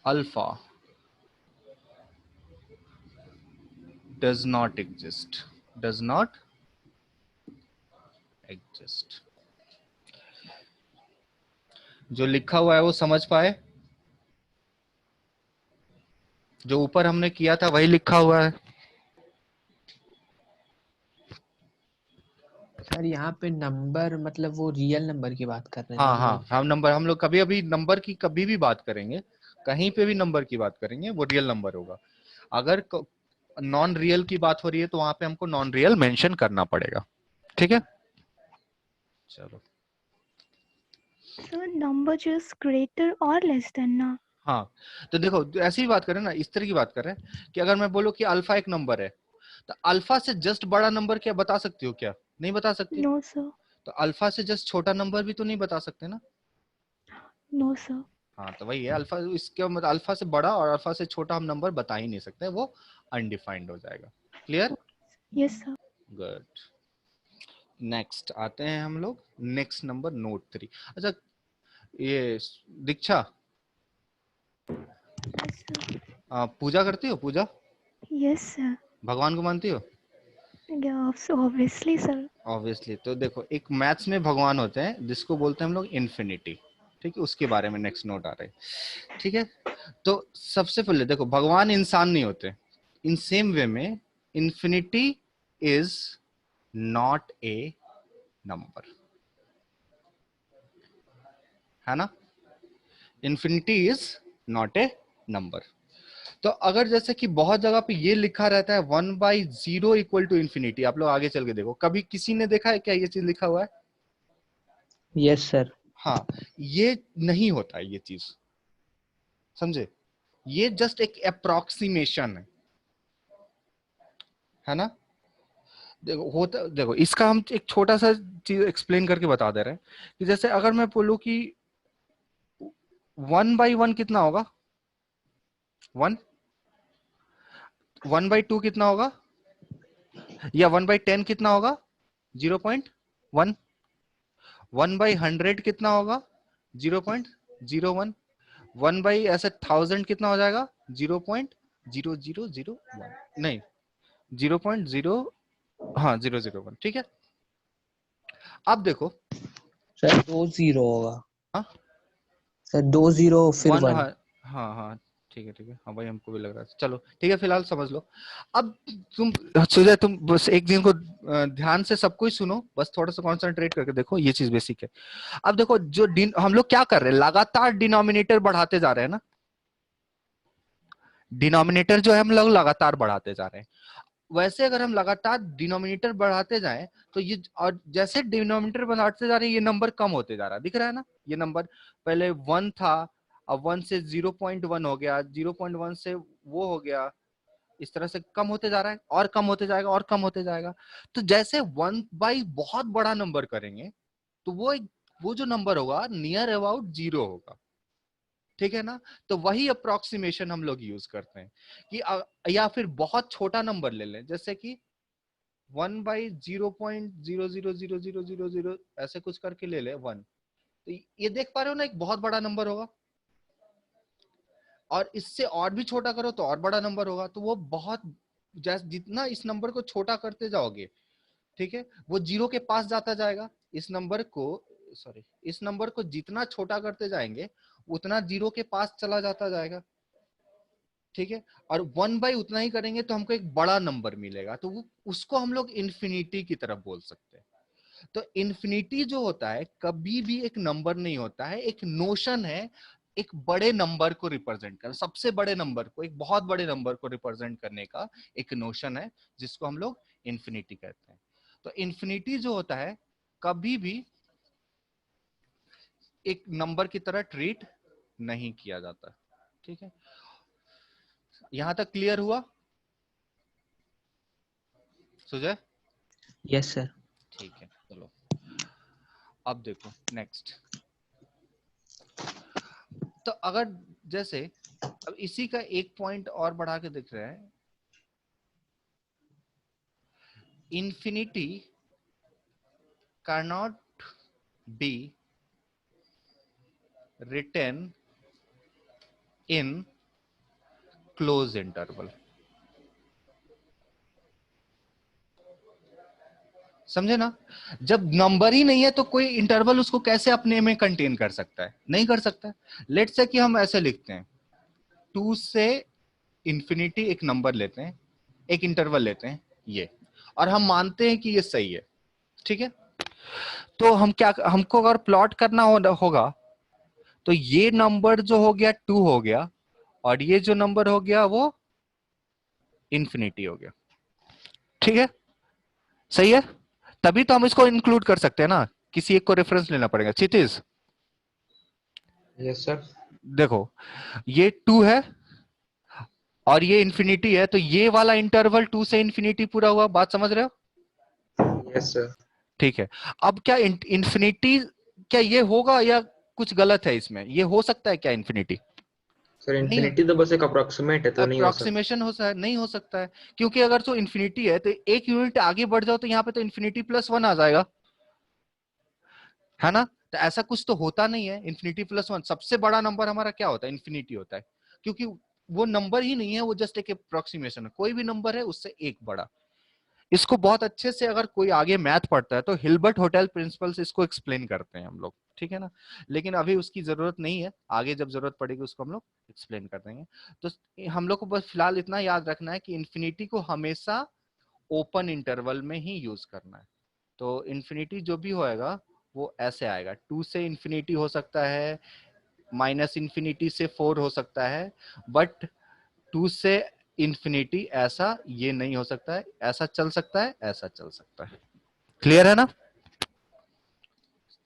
alpha does not exist, does not exist। जो लिखा हुआ है वो समझ पाए, जो ऊपर हमने किया था वही लिखा हुआ है। सर यहाँ पे नंबर मतलब वो रियल नंबर की बात कर रहे हैं। हाँ हाँ, हम लोग कभी अभी नंबर की कभी भी बात करेंगे, कहीं पे भी नंबर की बात करेंगे वो रियल नंबर होगा। अगर नॉन रियल की बात हो रही है तो वहां पे हमको नॉन रियल मेंशन करना पड़ेगा, ठीक है। चलो सर नंबर जस्ट ग्रेटर और लेस देन ना। हाँ, तो देखो ऐसी ही बात करें ना, इस तरह की बात करें कि अगर मैं बोलूं कि अल्फा एक नंबर है, तो अल्फा से जस्ट बड़ा नंबर क्या बता सकती हो क्या, नहीं बता सकती। No sir. तो अल्फा से जस्ट छोटा नंबर भी तो नहीं बता सकते ना। No sir. हाँ तो वही है, अल्फा इसके मतलब अल्फा से बड़ा और अल्फा से छोटा हम नंबर बता ही नहीं सकते, वो अनडिफाइंड हो जाएगा। Clear, yes sir. Good. Next आते हैं हम लोग, नेक्स्ट नंबर नोट 3। अच्छा ये दीक्षा, पूजा करती हो, पूजा यस सर। भगवान को मानती हो, ऑब्वियसली सर। ऑब्वियसली। तो देखो एक मैथ्स में भगवान होते हैं जिसको बोलते हैं हम लोग इन्फिनिटी, ठीक है, उसके बारे में नेक्स्ट नोट आ रहा है, ठीक है। तो सबसे पहले देखो भगवान इंसान नहीं होते, इन सेम वे में infinity is not a number, है ना, infinity is not a number. तो अगर जैसे कि बहुत जगह पे ये लिखा रहता है 1/0 इक्वल टू इन्फिनिटी, आप लोग आगे चल के देखो, कभी किसी ने देखा है क्या ये चीज लिखा हुआ है। Yes sir. हाँ, ये नहीं होता है ये चीज, समझे, ये जस्ट एक अप्रोक्सीमेशन है ना। देखो होता, देखो इसका हम एक छोटा सा चीज एक्सप्लेन करके बता दे रहे हैं कि जैसे अगर मैं बोलूं कि 1/1 कितना होगा, 1, 1/2 कितना होगा, या 1/10 कितना होगा, 0.1, 1/100 कितना होगा, 0.01, 1/1000 कितना हो जाएगा, 0.0001, नहीं 0.0, हाँ 001, ठीक है। अब देखो सर 2 0 होगा। हाँ सर 2 0 फिर 1। हाँ हाँ ठीक है, हाँ भाई हमको भी लग रहा है, चलो ठीक है, फिलहाल समझ लो। अब तुम सुजय, तुम बस एक दिन को ध्यान से सब कुछ सुनो, बस थोड़ा सा कंसंट्रेट करके देखो, ये चीज बेसिक है। अब देखो जो हम लोग क्या कर रहे हैं, लगातार डिनोमिनेटर बढ़ाते जा रहे हैं ना, डिनोमिनेटर जो है हम लोग लगातार बढ़ाते जा रहे हैं। वैसे अगर हम लगातार डिनोमिनेटर बढ़ाते जाएं तो ये, और जैसे डिनोमिनेटर बढ़ाते जा रहे हैं ये नंबर कम होते जा रहा है, दिख रहा है ना, ये नंबर पहले 1 था, अब 1 से 0.1 हो गया, 0.1 से वो हो गया, इस तरह से कम होते जा रहा है और कम होते जाएगा और कम होते जाएगा। तो जैसे 1 बहुत बड़ा नंबर करेंगे तो वो जो नंबर होगा नियर अबाउट 0 होगा, ठीक है ना। तो वही अप्रोक्सीमेशन हम लोग यूज करते हैं कि या फिर बहुत छोटा नंबर ले लें, जैसे कि 1/0.000000 ऐसे कुछ करके ले ले 1, तो ये देख पा रहे हो ना, एक बहुत बड़ा नंबर होगा, और इससे और भी छोटा करो तो और बड़ा नंबर होगा। तो वो बहुत, जैसे जितना इस नंबर को छोटा करते जाओगे, ठीक है, वो 0 के पास जाता जाएगा। इस नंबर को जितना छोटा करते जाएंगे उतना 0 के पास चला जाता जाएगा, ठीक है। और 1 उतना ही करेंगे तो हमको एक बड़ा नंबर मिलेगा, तो वो उसको हम लोग इन्फिनिटी की तरफ बोल सकते हैं। तो इन्फिनिटी जो होता है कभी भी एक नंबर नहीं होता है, एक नोशन है, एक बड़े नंबर को रिप्रेजेंट कर, सबसे बड़े नंबर को, एक बहुत बड़े नंबर को रिप्रेजेंट करने का एक नोशन है जिसको हम लोग इन्फिनिटी कहते हैं। तो इन्फिनिटी जो होता है कभी भी एक नंबर की तरह ट्रीट नहीं किया जाता, ठीक है। यहां तक क्लियर हुआ सुजय? Yes sir. ठीक है, चलो अब देखो नेक्स्ट। तो अगर जैसे अब इसी का एक पॉइंट और बढ़ा के दिख रहे हैं, infinity can not be written in close interval। समझे ना, जब नंबर ही नहीं है तो कोई इंटरवल उसको कैसे अपने में कंटेन कर सकता है, नहीं कर सकता। लेट्स से कि हम ऐसे लिखते हैं 2 से इंफिनिटी एक नंबर लेते हैं, एक इंटरवल लेते हैं ये, और हम मानते हैं कि ये सही है, ठीक है। तो हमको अगर प्लॉट करना होगा तो ये नंबर जो हो गया 2 हो गया, और ये जो नंबर हो गया वो इंफिनिटी हो गया, ठीक है, सही है। तभी तो हम इसको इंक्लूड कर सकते हैं ना, किसी एक को रेफरेंस लेना पड़ेगा। क्षितिज यस सर। देखो, ये 2 है और ये इंफिनिटी है, तो ये वाला इंटरवल 2 से इंफिनिटी पूरा हुआ, बात समझ रहे हो? Yes sir. ठीक है। अब क्या इंफिनिटी, क्या ये होगा या कुछ गलत है इसमें? ये हो सकता है क्या इंफिनिटी? सर नहीं, इन्फिनिटी तो बस एक अप्रोक्सीमेट है, तो नहीं हो सकता। अप्रोक्सीमेशन नहीं हो सकता है, क्योंकि अगर तो इंफिनिटी है तो एक यूनिट आगे बढ़ जाओ तो यहाँ पे तो इंफिनिटी +1 आ जाएगा, है ना। तो ऐसा कुछ तो होता नहीं है। इंफिनिटी +1 सबसे बड़ा नंबर हमारा क्या होता है? इंफिनिटी होता है, क्योंकि वो नंबर ही नहीं है, वो जस्ट एक अप्रोक्सीमेशन है। कोई भी नंबर है उससे एक बड़ा। इसको बहुत अच्छे से अगर कोई आगे मैथ पढ़ता है तो हिल्बर्ट होटल प्रिंसिपल से इसको एक्सप्लेन करते हैं हम लोग, ठीक है ना। लेकिन अभी उसकी जरूरत नहीं है, आगे जब जरूरत पड़ेगी उसको हम लोग एक्सप्लेन कर देंगे। तो हम लोग को बस फिलहाल इतना याद रखना है कि इंफिनिटी को हमेशा ओपन इंटरवल में ही यूज करना है। तो इंफिनिटी जो भी होएगा वो ऐसे आएगा, 2 से इंफिनिटी हो सकता है, -इंफिनिटी से 4 हो सकता है, बट 2 से इंफिनिटी ऐसा ये नहीं हो सकता है। ऐसा चल सकता है, ऐसा चल सकता है। क्लियर है ना?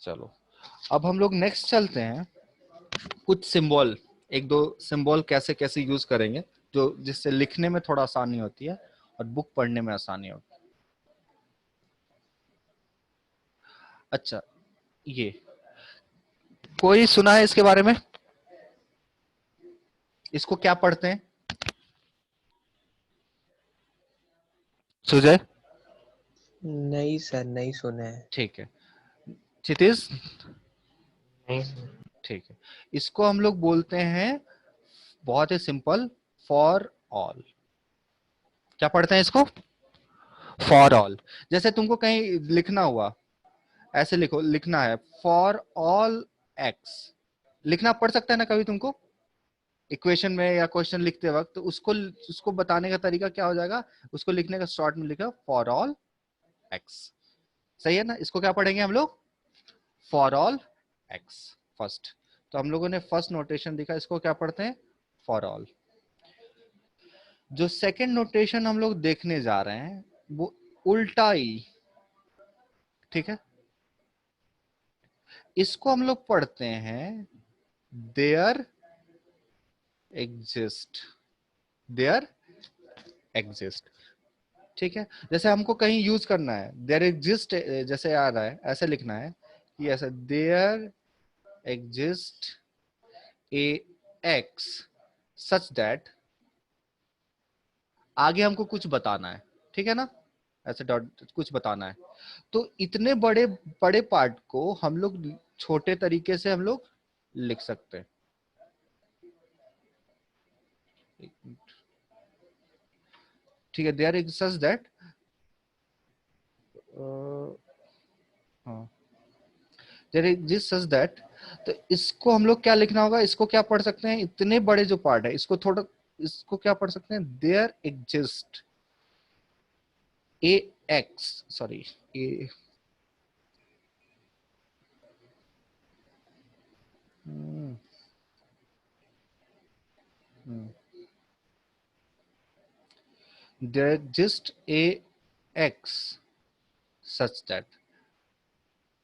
चलो अब हम लोग नेक्स्ट चलते हैं, कुछ सिंबल, एक दो सिंबल कैसे कैसे यूज करेंगे जो जिससे लिखने में थोड़ा आसानी होती है और बुक पढ़ने में आसानी होती है। अच्छा, ये कोई सुना है इसके बारे में? इसको क्या पढ़ते हैं? सुजय? नहीं सर, नहीं सुना है। ठीक है। क्षितिज? नहीं सर। ठीक है। इसको हम लोग बोलते हैं, बहुत ही सिंपल, फॉर ऑल। क्या पढ़ते हैं इसको? For all. जैसे तुमको कहीं लिखना हुआ, ऐसे लिखना है फॉर ऑल एक्स, लिखना पड़ सकता है ना कभी तुमको इक्वेशन में या क्वेश्चन लिखते वक्त, तो उसको बताने का तरीका क्या हो जाएगा? उसको लिखने का शॉर्ट में लिखा फॉर ऑल एक्स, सही है ना। इसको क्या पढ़ेंगे हम लोग? For all x first. तो हम लोगों ने फर्स्ट नोटेशन दिखा, इसको क्या पढ़ते हैं? For all. जो सेकंड नोटेशन हम लोग देखने जा रहे हैं वो उल्टा ई, ठीक है। इसको हम लोग पढ़ते हैं देयर एग्जिस्ट, ठीक है। जैसे हमको कहीं यूज करना है देयर एग्जिस्ट, जैसे आ रहा है ऐसे लिखना है कि ऐसा there exist a x such that, आगे हमको कुछ बताना है, ठीक है ना, ऐसे डॉट कुछ बताना है। तो इतने बड़े बड़े पार्ट को हम लोग छोटे तरीके से हम लोग लिख सकते हैं। ठीक है, there exist that, there exist such that. तो इसको हम लोग क्या लिखना होगा, इसको क्या पढ़ सकते हैं, इतने बड़े जो पार्ट है इसको थोड़ा, इसको क्या पढ़ सकते हैं, there exist a x, sorry a, there exist a x such that,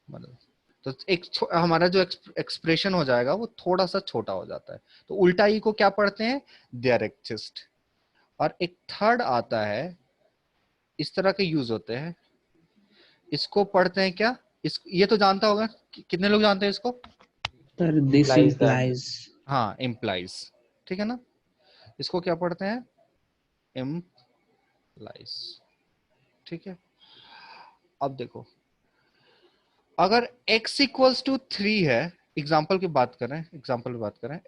मतलब तो एक हमारा जो एक्सप्रेशन हो जाएगा वो थोड़ा सा छोटा हो जाता है। तो उल्टा ई को क्या पढ़ते हैं, देयर एग्जिस्ट। और एक थर्ड आता है, इस तरह के यूज होते हैं, इसको पढ़ते हैं क्या, इस ये तो जानता होगा, कितने लोग जानते हैं इसको, sir this Implies that. implies। हाँ इम्प्लाइज, ठीक है ना, इसको क्या पढ़ते हैं, इम्प्लाइज, ठीक है। अब देखो अगर x इक्वल्स टू 3 है, एग्जाम्पल की बात करें,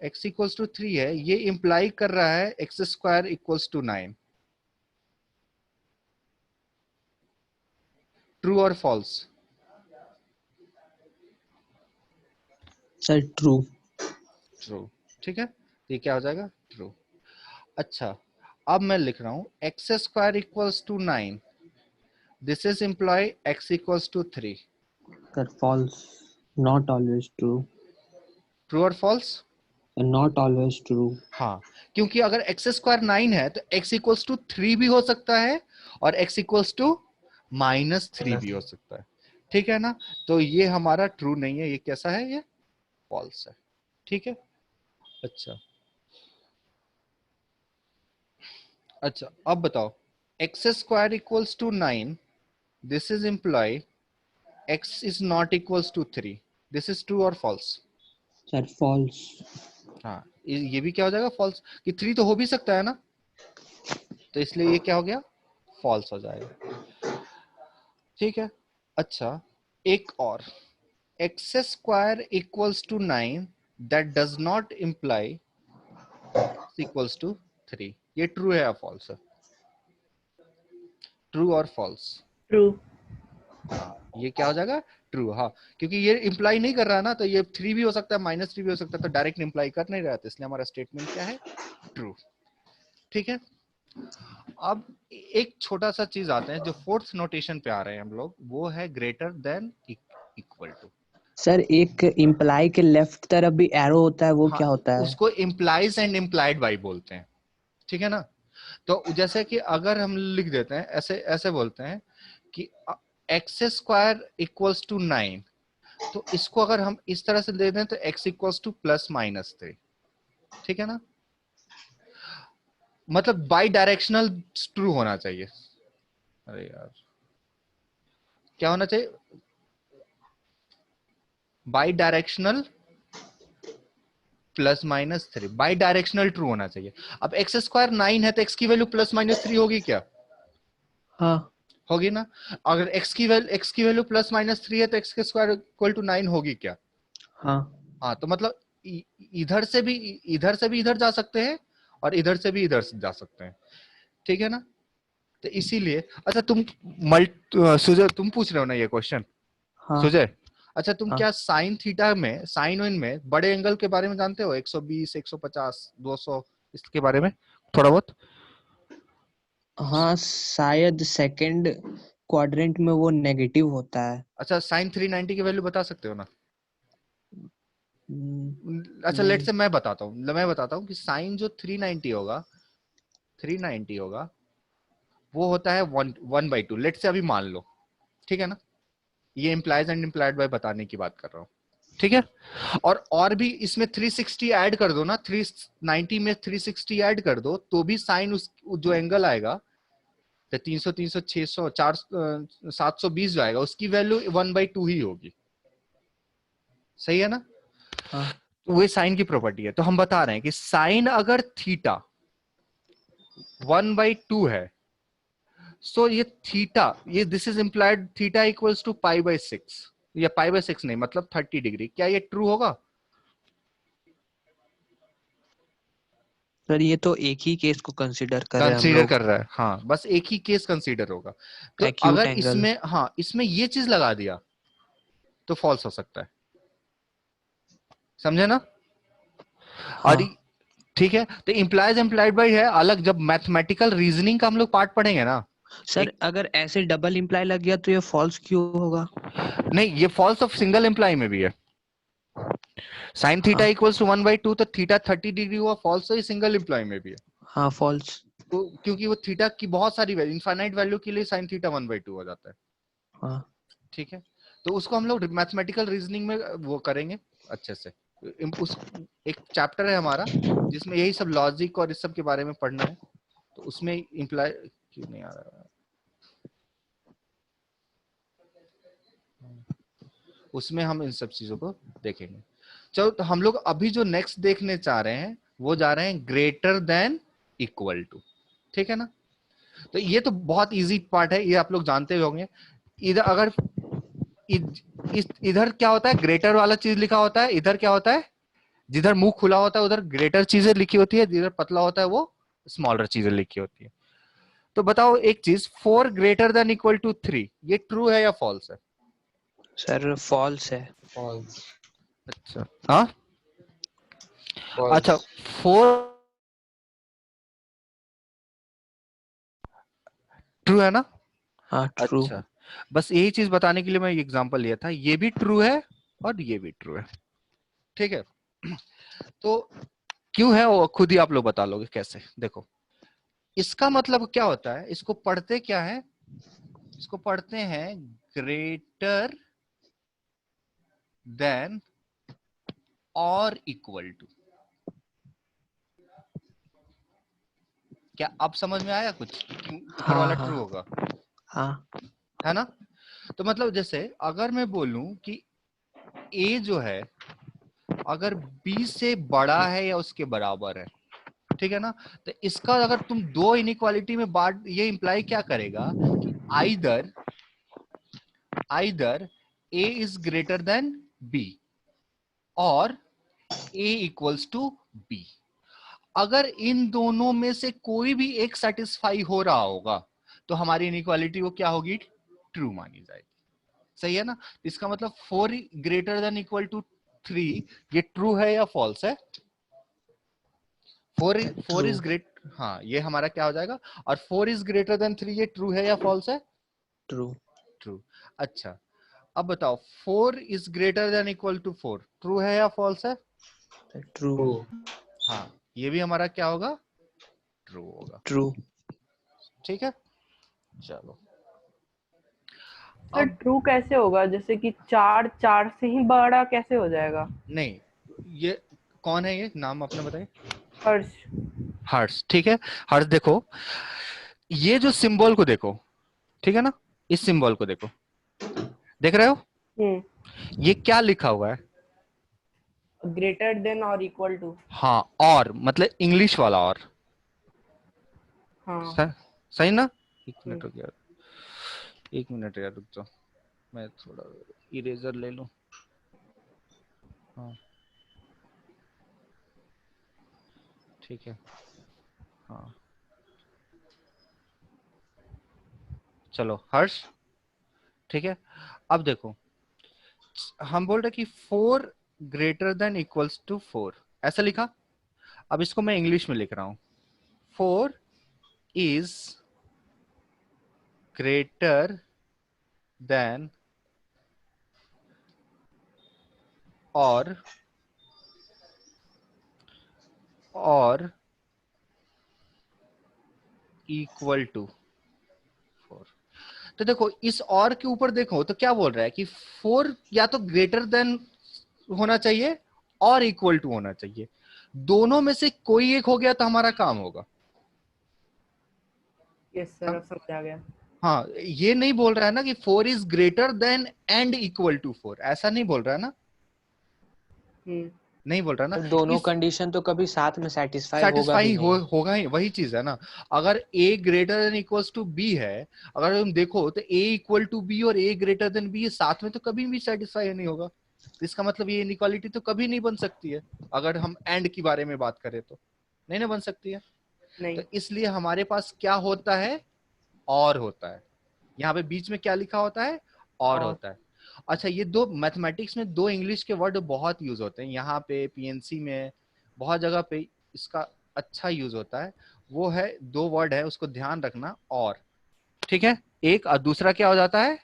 x इक्वल्स टू 3 है, ये इंप्लाई कर रहा है x square equals to 9, true और फॉल्स, सर ट्रू। ट्रू, ठीक है, ये क्या हो जाएगा, ट्रू। अच्छा अब मैं लिख रहा हूं x square equals to 9, this is imply x equals to 3, sir false, not always true. True और फॉल्स, नॉट ऑलवेज ट्रू। हाँ, क्योंकि अगर एक्स स्क्वायर 9 है तो x इक्वल्स टू 3 भी हो सकता है और x इक्वल्स टू -3 भी हो सकता है, ठीक है ना। तो ये हमारा ट्रू नहीं है, ये कैसा है, ये फॉल्स है, ठीक है। अच्छा अब बताओ x square equals to 9, this is imply x is not equals to 3, this is true और फॉल्स, सर फॉल्स। हाँ ये भी क्या हो जाएगा, फॉल्स, कि 3 तो हो भी सकता है ना, तो इसलिए ये क्या हो गया, फॉल्स हो जाएगा, ठीक है। अच्छा एक और, x square equals to 9 that does not imply equals to 3, ये ट्रू है या फॉल्स है, ट्रू और फॉल्स, ट्रू। हाँ ये क्या हो जाएगा, ट्रू, हाँ क्योंकि ये इंप्लाई नहीं कर रहा है ना, तो ये 3 भी हो सकता है -3 भी हो सकता है, तो डायरेक्ट इंप्लाई कर नहीं रहा था, इसलिए हमारा स्टेटमेंट क्या है, ट्रू, ठीक है। अब एक छोटा सा चीज आते हैं जो फोर्थ नोटेशन पे आ रहे हैं हम लोग, वो है greater than equal to. Sir एक इम्प्लाई के लेफ्ट तरफ भी एरो होता है, वो हाँ, क्या होता है? उसको इम्प्लाइज एंड इम्प्लाइड बाई बोलते हैं, ठीक है ना। तो जैसे कि अगर हम लिख देते हैं ऐसे, ऐसे बोलते हैं कि एक्स स्क्वायर इक्वल्स टू 9, तो इसको अगर हम इस तरह से दे दें तो x इक्वल्स टू +-3, ठीक है ना, मतलब बाई डायरेक्शनल ट्रू होना चाहिए, अरे यार क्या होना चाहिए, by directional +-3, by directional true होना चाहिए। अब एक्स स्क्वायर 9 है तो x की वैल्यू +-3 होगी क्या, हाँ होगी ना। अगर x की वैल्यू +-3 है तो x के स्क्वायर इक्वल टू 9 होगी क्या, हाँ। हाँ, तो मतलब इधर से भी इधर जा सकते हैं और इधर से भी इधर से जा सकते हैं, ठीक है ना। तो इसीलिए अच्छा सुजय तुम पूछ रहे हो ना ये क्वेश्चन, हाँ सुजय, अच्छा तुम हाँ। क्या साइन थीटा में, साइन वन में बड़े एंगल के बारे में जानते हो, 120, 150, 200, इसके बारे में थोड़ा बहुत, हाँ शायद सेकंड क्वाड्रेंट में वो नेगेटिव होता है। अच्छा साइन 390 की वैल्यू बता सकते हो ना, अच्छा लेट नहीं। से मैं बताता हूँ कि साइन जो 390 होगा, 390 होगा, वो होता है 1/2। लेट से अभी मान लो, ठीक है ना, ये इम्प्लाइज एंड इम्प्लाइड बाय बताने की बात कर रहा हूँ, ठीक है। और भी इसमें 360 ऐड कर दो ना, 390 में 360 ऐड कर दो तो भी साइन उस जो एंगल आएगा, तो 300 300 600 4 720 जो आएगा उसकी वैल्यू 1/2 ही होगी, सही है ना। हाँ तो वो साइन की प्रॉपर्टी है। तो हम बता रहे हैं कि साइन अगर थीटा 1/2 है, सो ये थीटा, ये this is implied theta equals to π/6, या π/6 नहीं मतलब 30 डिग्री। क्या ये ट्रू होगा? सर, ये तो एक ही केस को कंसिडर कर रहे हैं हम कंसीडर लोग, कर रहा है, हाँ, बस एक ही केस कंसीडर होगा। तो एक्यूट अगर एंगल। इसमें, हाँ, इसमें ये चीज लगा दिया तो फॉल्स हो सकता है, समझे ना। हाँ और ठीक है, तो इम्प्लाइज इम्प्लाइड बाय है अलग, जब मैथमेटिकल रीजनिंग का हम लोग पार्ट पढ़ेंगे ना। सर, अगर ऐसे डबल इम्प्लाई लग गया तो ये फॉल्स क्यों होगा? नहीं, ये फॉल्स ऑफ सिंगल इम्प्लाई में भी है। साइन थीटा हाँ इक्वल्स टू 1/2, तो थीटा 30 डिग्री हुआ, फॉल्स तो ये सिंगल इम्प्लाई में भी है। हाँ, फॉल्स। तो क्योंकि वो थीटा की बहुत सारी वैल्यू, इनफाइनाइट वैल्यू के लिए साइन थीटा 1/2 हो जाता है, हाँ ठीक है। तो उसको हम लोग मैथमेटिकल रीजनिंग में वो करेंगे अच्छे से। उस एक चैप्टर है हमारा जिसमें यही सब लॉजिक और इस सब के बारे में पढ़ना है, तो उसमें इम्प्लाई क्यों नहीं आ रहा, उसमें हम इन सब चीजों को देखेंगे। चलो, तो हम लोग अभी जो नेक्स्ट देखने चाह रहे हैं वो जा रहे हैं ग्रेटर देन इक्वल टू, ठीक है ना। तो ये तो बहुत इजी पार्ट है, ये आप लोग जानते होंगे। इधर अगर इधर क्या होता है, ग्रेटर वाला चीज लिखा होता है, इधर क्या होता है, जिधर मुंह खुला होता है उधर ग्रेटर चीजें लिखी होती है, जिधर पतला होता है वो स्मॉलर चीजें लिखी होती है। तो बताओ एक चीज, 4 ग्रेटर देन इक्वल टू 3, ये ट्रू है या फॉल्स है? सर, फॉल्स है। फॉल्स। अच्छा, हाँ, अच्छा, फॉल्स। 4 ट्रू है ना। हाँ, ट्रू। अच्छा, बस यही चीज बताने के लिए मैं एग्जांपल लिया था, ये भी ट्रू है और ये भी ट्रू है, ठीक है। तो क्यों है वो खुद ही आप लोग बता लोगे कैसे। देखो, इसका मतलब क्या होता है, इसको पढ़ते क्या है, इसको पढ़ते हैं ग्रेटर देन और इक्वल टू। क्या अब समझ में आया कुछ कि क्यों ऊपर वाला हाँ ट्रू हाँ होगा, हाँ है ना। तो मतलब जैसे अगर मैं बोलूं कि ए जो है अगर बी से बड़ा है या उसके बराबर है, ठीक है ना, तो इसका अगर तुम दो इनइक्वालिटी में बांट, ये इंप्लाई क्या करेगा कि either either a is greater than b और ए इक्वल्स टू बी। अगर इन दोनों में से कोई भी एक सेटिस्फाई हो रहा होगा तो हमारी इनइक्वालिटी वो क्या होगी, ट्रू मानी जाएगी, सही है ना। इसका मतलब 4 ग्रेटर देन इक्वल टू 3, ये ट्रू है या फॉल्स है? 4 ट्रू। इज ग्रेट, हाँ, ये हमारा क्या हो जाएगा। और 4 इज ग्रेटर देन 3, ये ट्रू है या फॉल्स है? ट्रू। ट्रू। अच्छा, अब बताओ 4 is greater than equal to 4, true है या फॉल्स है? ट्रू। ट्रू। हाँ, ये भी हमारा क्या होगा, ट्रू होगा, ट्रू। ठीक है। चलो, सर अब ट्रू कैसे होगा, जैसे कि 4 4 से ही बड़ा कैसे हो जाएगा? नहीं, ये कौन है, ये नाम अपने बताइए। हर्ष। हर्ष, ठीक है। हर्ष, देखो ये जो सिंबल को देखो, ठीक है ना, इस सिंबल को देखो, देख रहे हो, हम्म। ये क्या लिखा हुआ है? ग्रेटर देन और इक्वल टू। हाँ, और मतलब इंग्लिश वाला और, हाँ। सही ना। एक हम्म। मिनट रुक यार, एक मिनट यार रुक जाओ, मैं थोड़ा इरेजर ले लूं। हाँ, ठीक है, हाँ, चलो हर्ष, ठीक है। अब देखो, हम बोल रहे कि 4 ग्रेटर देन इक्वल्स टू 4, ऐसा लिखा। अब इसको मैं इंग्लिश में लिख रहा हूं, 4 इज ग्रेटर देन और इक्वल टू 4। तो देखो इस और के ऊपर देखो तो क्या बोल रहा है कि 4 या तो ग्रेटर देन होना चाहिए और इक्वल टू होना चाहिए, दोनों में से कोई एक हो गया तो हमारा काम होगा। यस सर, अब समझ आ गया। हाँ, ये नहीं बोल रहा है ना कि 4 is greater than and equal to 4, ऐसा नहीं बोल रहा है ना, नहीं बोल रहा ना। तो दोनों कंडीशन तो कभी साथ में सेटिस्फाई होगा सेटिस्फाई भी नहीं। होगा ही, वही चीज है ना। अगर a greater than equals to b है, अगर तुम देखो तो a इक्वल टू b और a ग्रेटर देन b साथ में तो कभी भी सेटिस्फाई नहीं होगा। इसका मतलब ये इनइक्वालिटी तो कभी नहीं बन सकती है, अगर हम एंड की बारे में बात करें तो नहीं ना बन सकती है। नहीं। तो इसलिए हमारे पास क्या होता है, और होता है। यहाँ पे बीच में क्या लिखा होता है, और होता है। अच्छा, ये दो मैथमेटिक्स में दो इंग्लिश के वर्ड बहुत यूज होते हैं, यहाँ पे पीएनसी में बहुत जगह पे इसका अच्छा यूज होता है। वो है, दो वर्ड है, उसको ध्यान रखना, और, ठीक है। एक और दूसरा क्या हो जाता है,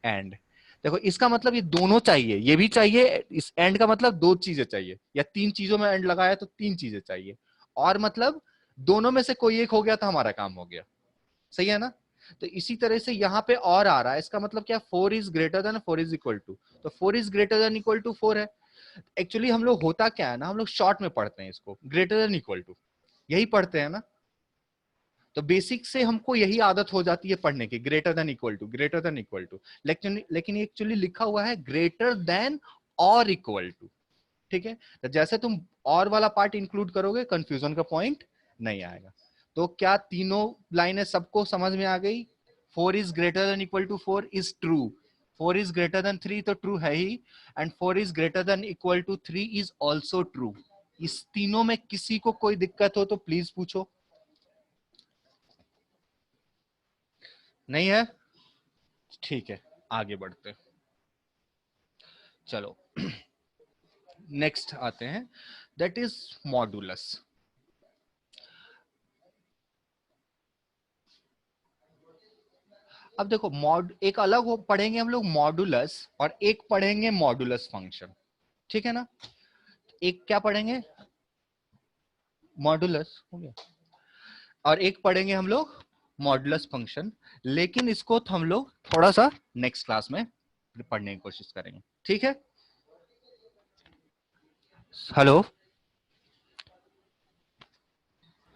एंड। देखो इसका मतलब ये दोनों चाहिए, ये भी चाहिए, इस एंड का मतलब दो चीजें चाहिए, या तीन चीजों में एंड लगाया तो तीन चीजें चाहिए, और मतलब दोनों में से कोई एक हो गया तो हमारा काम हो गया। सही है ना। तो इसी तरह से यहाँ पे और आ रहा है, इसका मतलब क्या, 4 is greater than 4 is equal to, तो 4 is greater than equal to 4 है। एक्चुअली हम लोग होता क्या है ना, हम लोग शॉर्ट में पढ़ते हैं इसको, ग्रेटर देन इक्वल टू यही पढ़ते हैं ना। तो बेसिक से हमको यही आदत हो जाती है पढ़ने की, greater than equal to, greater than equal to. लेकिन एक्चुअली लिखा हुआ है ग्रेटर देन और इक्वल टू, ठीक है। तो जैसे तुम और वाला पार्ट इंक्लूड करोगे, कंफ्यूजन का पॉइंट नहीं आएगा। तो क्या तीनों लाइनें सबको समझ में आ गई। 4 is greater than equal to 4 is true, 4 is greater than 3 तो ट्रू है ही, and 4 is greater than equal to 3 is also true. इस तीनों में किसी को कोई दिक्कत हो तो प्लीज पूछो। नहीं है, ठीक है, आगे बढ़ते हैं। चलो नेक्स्ट आते हैं, दैट इज मॉडुलस। अब देखो एक अलग पढ़ेंगे हम लोग मॉडुलस, और एक पढ़ेंगे मॉडुलस फंक्शन, ठीक है ना। एक क्या पढ़ेंगे, मॉडुलस हो गया, और एक पढ़ेंगे हम लोग मॉडुलस फंक्शन। लेकिन इसको तो हम लोग थोड़ा सा नेक्स्ट क्लास में पढ़ने की कोशिश करेंगे, ठीक है। Hello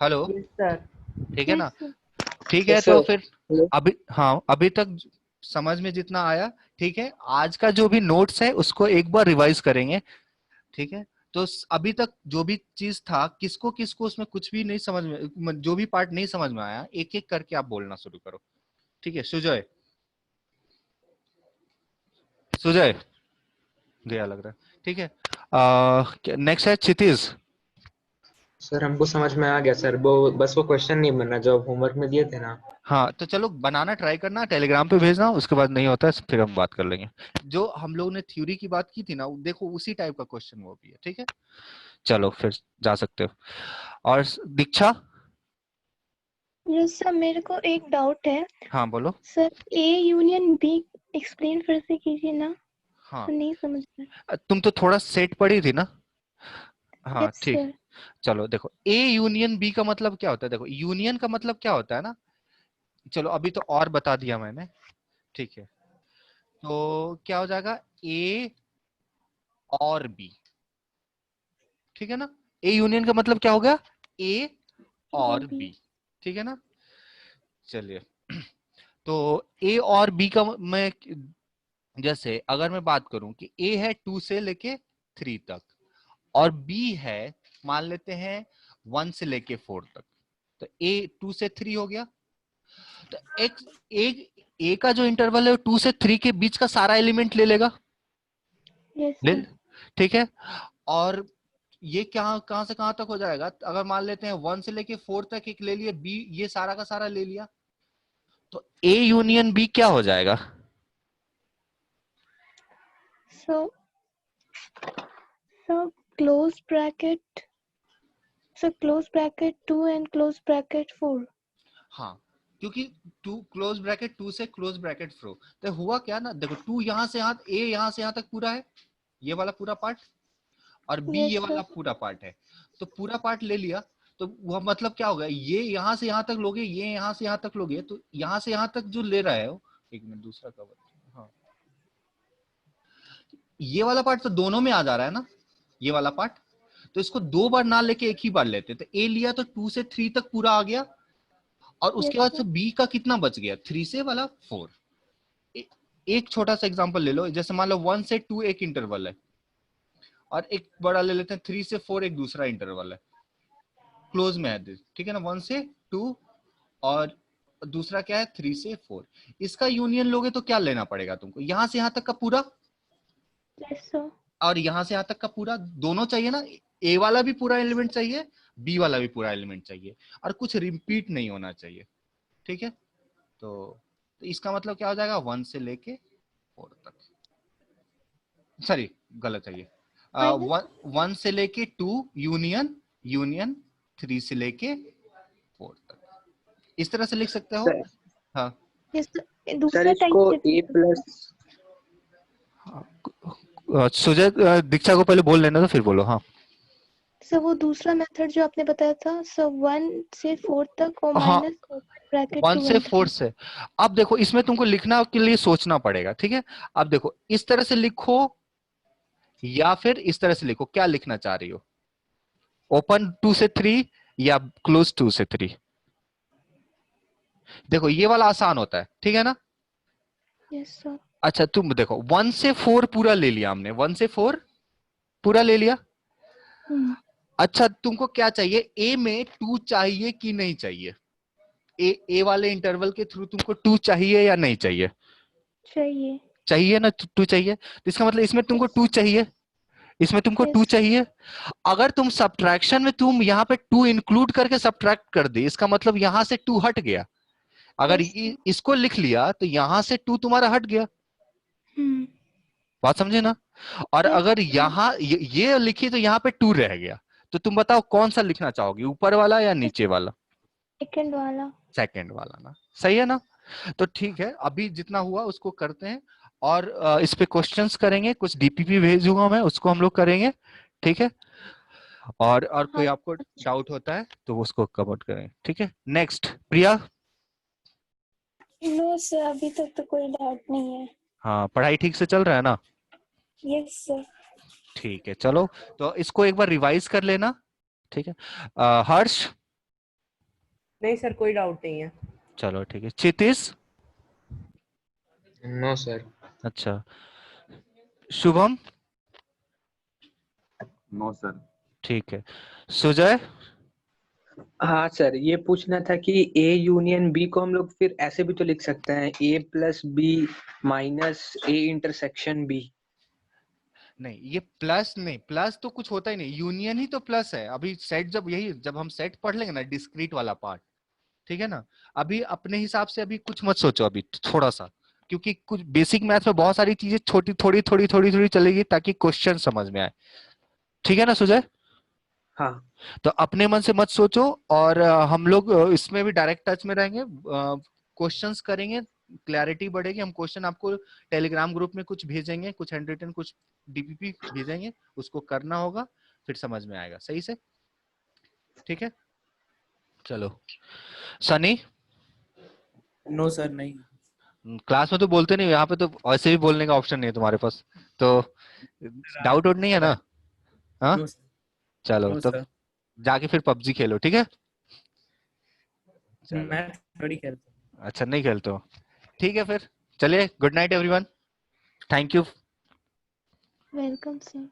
hello, yes sir. ठीक है ना, Yes, sir. ठीक है। Yes, तो sir. फिर Hello. अभी, हाँ, अभी तक समझ में जितना आया, ठीक है। आज का जो भी नोट्स है उसको एक बार रिवाइज करेंगे, ठीक है। तो अभी तक जो भी चीज था, किसको किसको उसमें कुछ भी नहीं समझ में, जो भी पार्ट नहीं समझ में आया, एक एक करके आप बोलना शुरू करो, ठीक है। सुजय, सुजय गया लग रहा है, ठीक है। नेक्स्ट है क्षितिज। सर हमको समझ में आ गया सर, वो बस वो क्वेश्चन नहीं बनना जो होमवर्क में दिए थे ना। हाँ, तो चलो बनाना ट्राई करना, टेलीग्राम पे भेजना, उसके बाद नहीं होता है फिर हम बात कर लेंगे। जो हम लोग ने थ्योरी की बात की थी ना, देखो उसी टाइप का क्वेश्चन वो भी है, ठीक है। चलो फिर जा सकते हो। और दीक्षा, यस सर, मेरे को एक डाउट है हाँ बोलो। Sir, A union B explain फिर से कीजिए ना, हाँ, तो नहीं समझ में। तुम तो थोड़ा सेट पढ़ी थी ना। हाँ यस ठीक, सर। चलो देखो, ए यूनियन बी का मतलब क्या होता है। देखो यूनियन का मतलब क्या होता है ना, चलो अभी तो और बता दिया मैंने, ठीक है। तो क्या हो जाएगा, ए और बी, ठीक है ना। ए यूनियन का मतलब क्या हो गया, ए और बी, ठीक है ना। चलिए, तो ए और बी का मैं, जैसे अगर मैं बात करूं कि ए है 2 से लेके 3 तक, और बी है मान लेते हैं 1 से लेके 4 तक, तो ए 2 से 3 हो गया। तो एक ए का जो इंटरवल है 2 से 3 के बीच का सारा एलिमेंट ले लेगा, यस ले, सर। ठीक है। और ये क्या, कहां से कहां तक हो जाएगा, अगर मान लेते हैं 1 से लेके 4 तक एक ले लिया, बी ये सारा का सारा ले लिया, तो ए यूनियन बी क्या हो जाएगा। So close bracket, so close bracket 2 and close bracket 4. हाँ, क्योंकि 2 क्लोज ब्रैकेट 2 से क्लोज ब्रैकेट 4, तो हुआ क्या ना, देखो 2 यहां से यहां, ए यहां से यहां तक पूरा है, ये वाला पूरा पार्ट, और बी Yes ये sir. वाला पूरा पार्ट है, तो पूरा पार्ट ले लिया। तो वह मतलब क्या होगा, ये यहाँ से यहाँ तक लोगे, ये यहाँ से यहाँ तक लोगे, तो यहाँ से यहाँ तक जो ले रहा है वो, एक मिनट दूसरा कवर, हाँ ये वाला पार्ट तो दोनों में आ जा रहा है ना, ये वाला पार्ट, तो इसको 2 बार ना लेके एक ही बार लेते, तो ए लिया तो 2 से 3 तक पूरा आ गया, और उसके बाद से बी का कितना बच गया, 3 से वाला 4। एक छोटा सा एग्जांपल ले लो, जैसे मान लो 1 से 2 एक इंटरवल है, और एक बड़ा ले लेते हैं 3 से 4 एक दूसरा इंटरवल है, क्लोज में है, ठीक है ना, 1 से 2 और दूसरा क्या है 3 से 4। इसका यूनियन लोगे तो क्या लेना पड़ेगा तुमको, यहां से यहां तक का पूरा और यहां से यहां तक का पूरा, दोनों चाहिए ना, ए वाला भी पूरा एलिमेंट चाहिए, बी वाला भी पूरा एलिमेंट चाहिए, और कुछ रिपीट नहीं होना चाहिए, ठीक है। तो इसका मतलब क्या हो जाएगा, 1 से लेके 4 तक, सॉरी गलत चाहिए, 1 से लेके 2 यूनियन, यूनियन 3 से लेके 4 तक, इस तरह से लिख सकते हो। हाँ सर इसको ए प्लस, सुजय दीक्षा को पहले बोल लेना तो फिर बोलो। हाँ सर वो दूसरा मेथड जो आपने बताया था सर 1 से 4 तक और हाँ, माइनस ब्रैकेट 1 से 4 से। अब देखो इसमें तुमको लिखना के लिए सोचना पड़ेगा, ठीक है। अब देखो इस तरह से लिखो या फिर इस तरह से लिखो, क्या लिखना चाह रही हो, ओपन 2 से 3 या क्लोज 2 से 3। देखो ये वाला आसान होता है, ठीक है ना। Yes sir. अच्छा तुम देखो 1 से 4 पूरा ले लिया हमने, 1 से 4 पूरा ले लिया। अच्छा तुमको क्या चाहिए, ए में 2 चाहिए कि नहीं चाहिए, ए वाले इंटरवल के थ्रू तुमको 2 चाहिए या नहीं चाहिए, चाहिए, चाहिए ना, 2 चाहिए। तो इसका मतलब इसमें तुमको 2 चाहिए, इसमें तुमको 2 चाहिए। अगर तुम सब्ट्रैक्शन में तुम यहाँ पे 2 इंक्लूड करके सब्ट्रैक्ट कर दी, इसका मतलब यहां से 2 हट गया। अगर इसको लिख लिया तो यहां से 2 तुम्हारा हट गया, बात समझे ना। और अगर यहाँ ये लिखी तो यहाँ पे 2 रह गया, तो तुम बताओ कौन सा लिखना चाहोगी, ऊपर वाला या नीचे वाला, सेकंड वाला, सेकंड वाला ना, सही है ना। तो ठीक है, अभी जितना हुआ उसको करते हैं, और इस पे क्वेश्चंस करेंगे, कुछ डीपीपी भेजूंगा मैं, उसको हम लोग करेंगे, ठीक है। और कोई आपको डाउट होता है तो उसको कवर करें, ठीक है। नेक्स्ट प्रिया। नो सर, अभी तक तो कोई डाउट नहीं है। हाँ पढ़ाई ठीक से चल रहा है ना। Yes sir. ठीक है चलो, तो इसको एक बार रिवाइज कर लेना, ठीक है। हर्ष। नहीं सर, कोई डाउट नहीं है। चलो ठीक है। क्षितिज। No sir. अच्छा शुभम। No sir. ठीक है। सुजय। हाँ सर, ये पूछना था कि ए यूनियन बी को हम लोग फिर ऐसे भी तो लिख सकते हैं, A plus B minus A intersection B. नहीं ये प्लस नहीं, प्लस तो कुछ होता ही नहीं, यूनियन ही तो प्लस है। अभी सेट जब हम सेट पढ़ लेंगे ना, डिस्क्रीट वाला पार्ट, ठीक है ना। अभी अपने हिसाब से अभी कुछ मत सोचो अभी थोड़ा सा, क्योंकि कुछ बेसिक मैथ में बहुत सारी चीजें छोटी थोड़ी थोड़ी थोड़ी थोड़ी चलेगी ताकि क्वेश्चन समझ में आए, ठीक है ना सुजय। हाँ तो अपने मन से मत सोचो, और हम लोग इसमें भी डायरेक्ट टच में रहेंगे, क्वेश्चंस करेंगे, क्लैरिटी बढ़ेगी। हम क्वेश्चन आपको टेलीग्राम ग्रुप में कुछ भेजेंगे, कुछ हैंड रिटन, कुछ डीपीपी भेजेंगे, उसको करना होगा, फिर समझ में आएगा सही से, ठीक है। चलो सनी। नो सर नहीं। क्लास में तो बोलते नहीं, यहाँ पे तो ऐसे भी बोलने का ऑप्शन नहीं है तुम्हारे पास, तो डाउट नहीं है ना। हाँ चलो तब जाके फिर पबजी खेलो, ठीक है। मैं थोड़ी खेलता हूँ। अच्छा नहीं खेलते हो, ठीक है फिर चलिए, good night everyone, thank you. Welcome sir.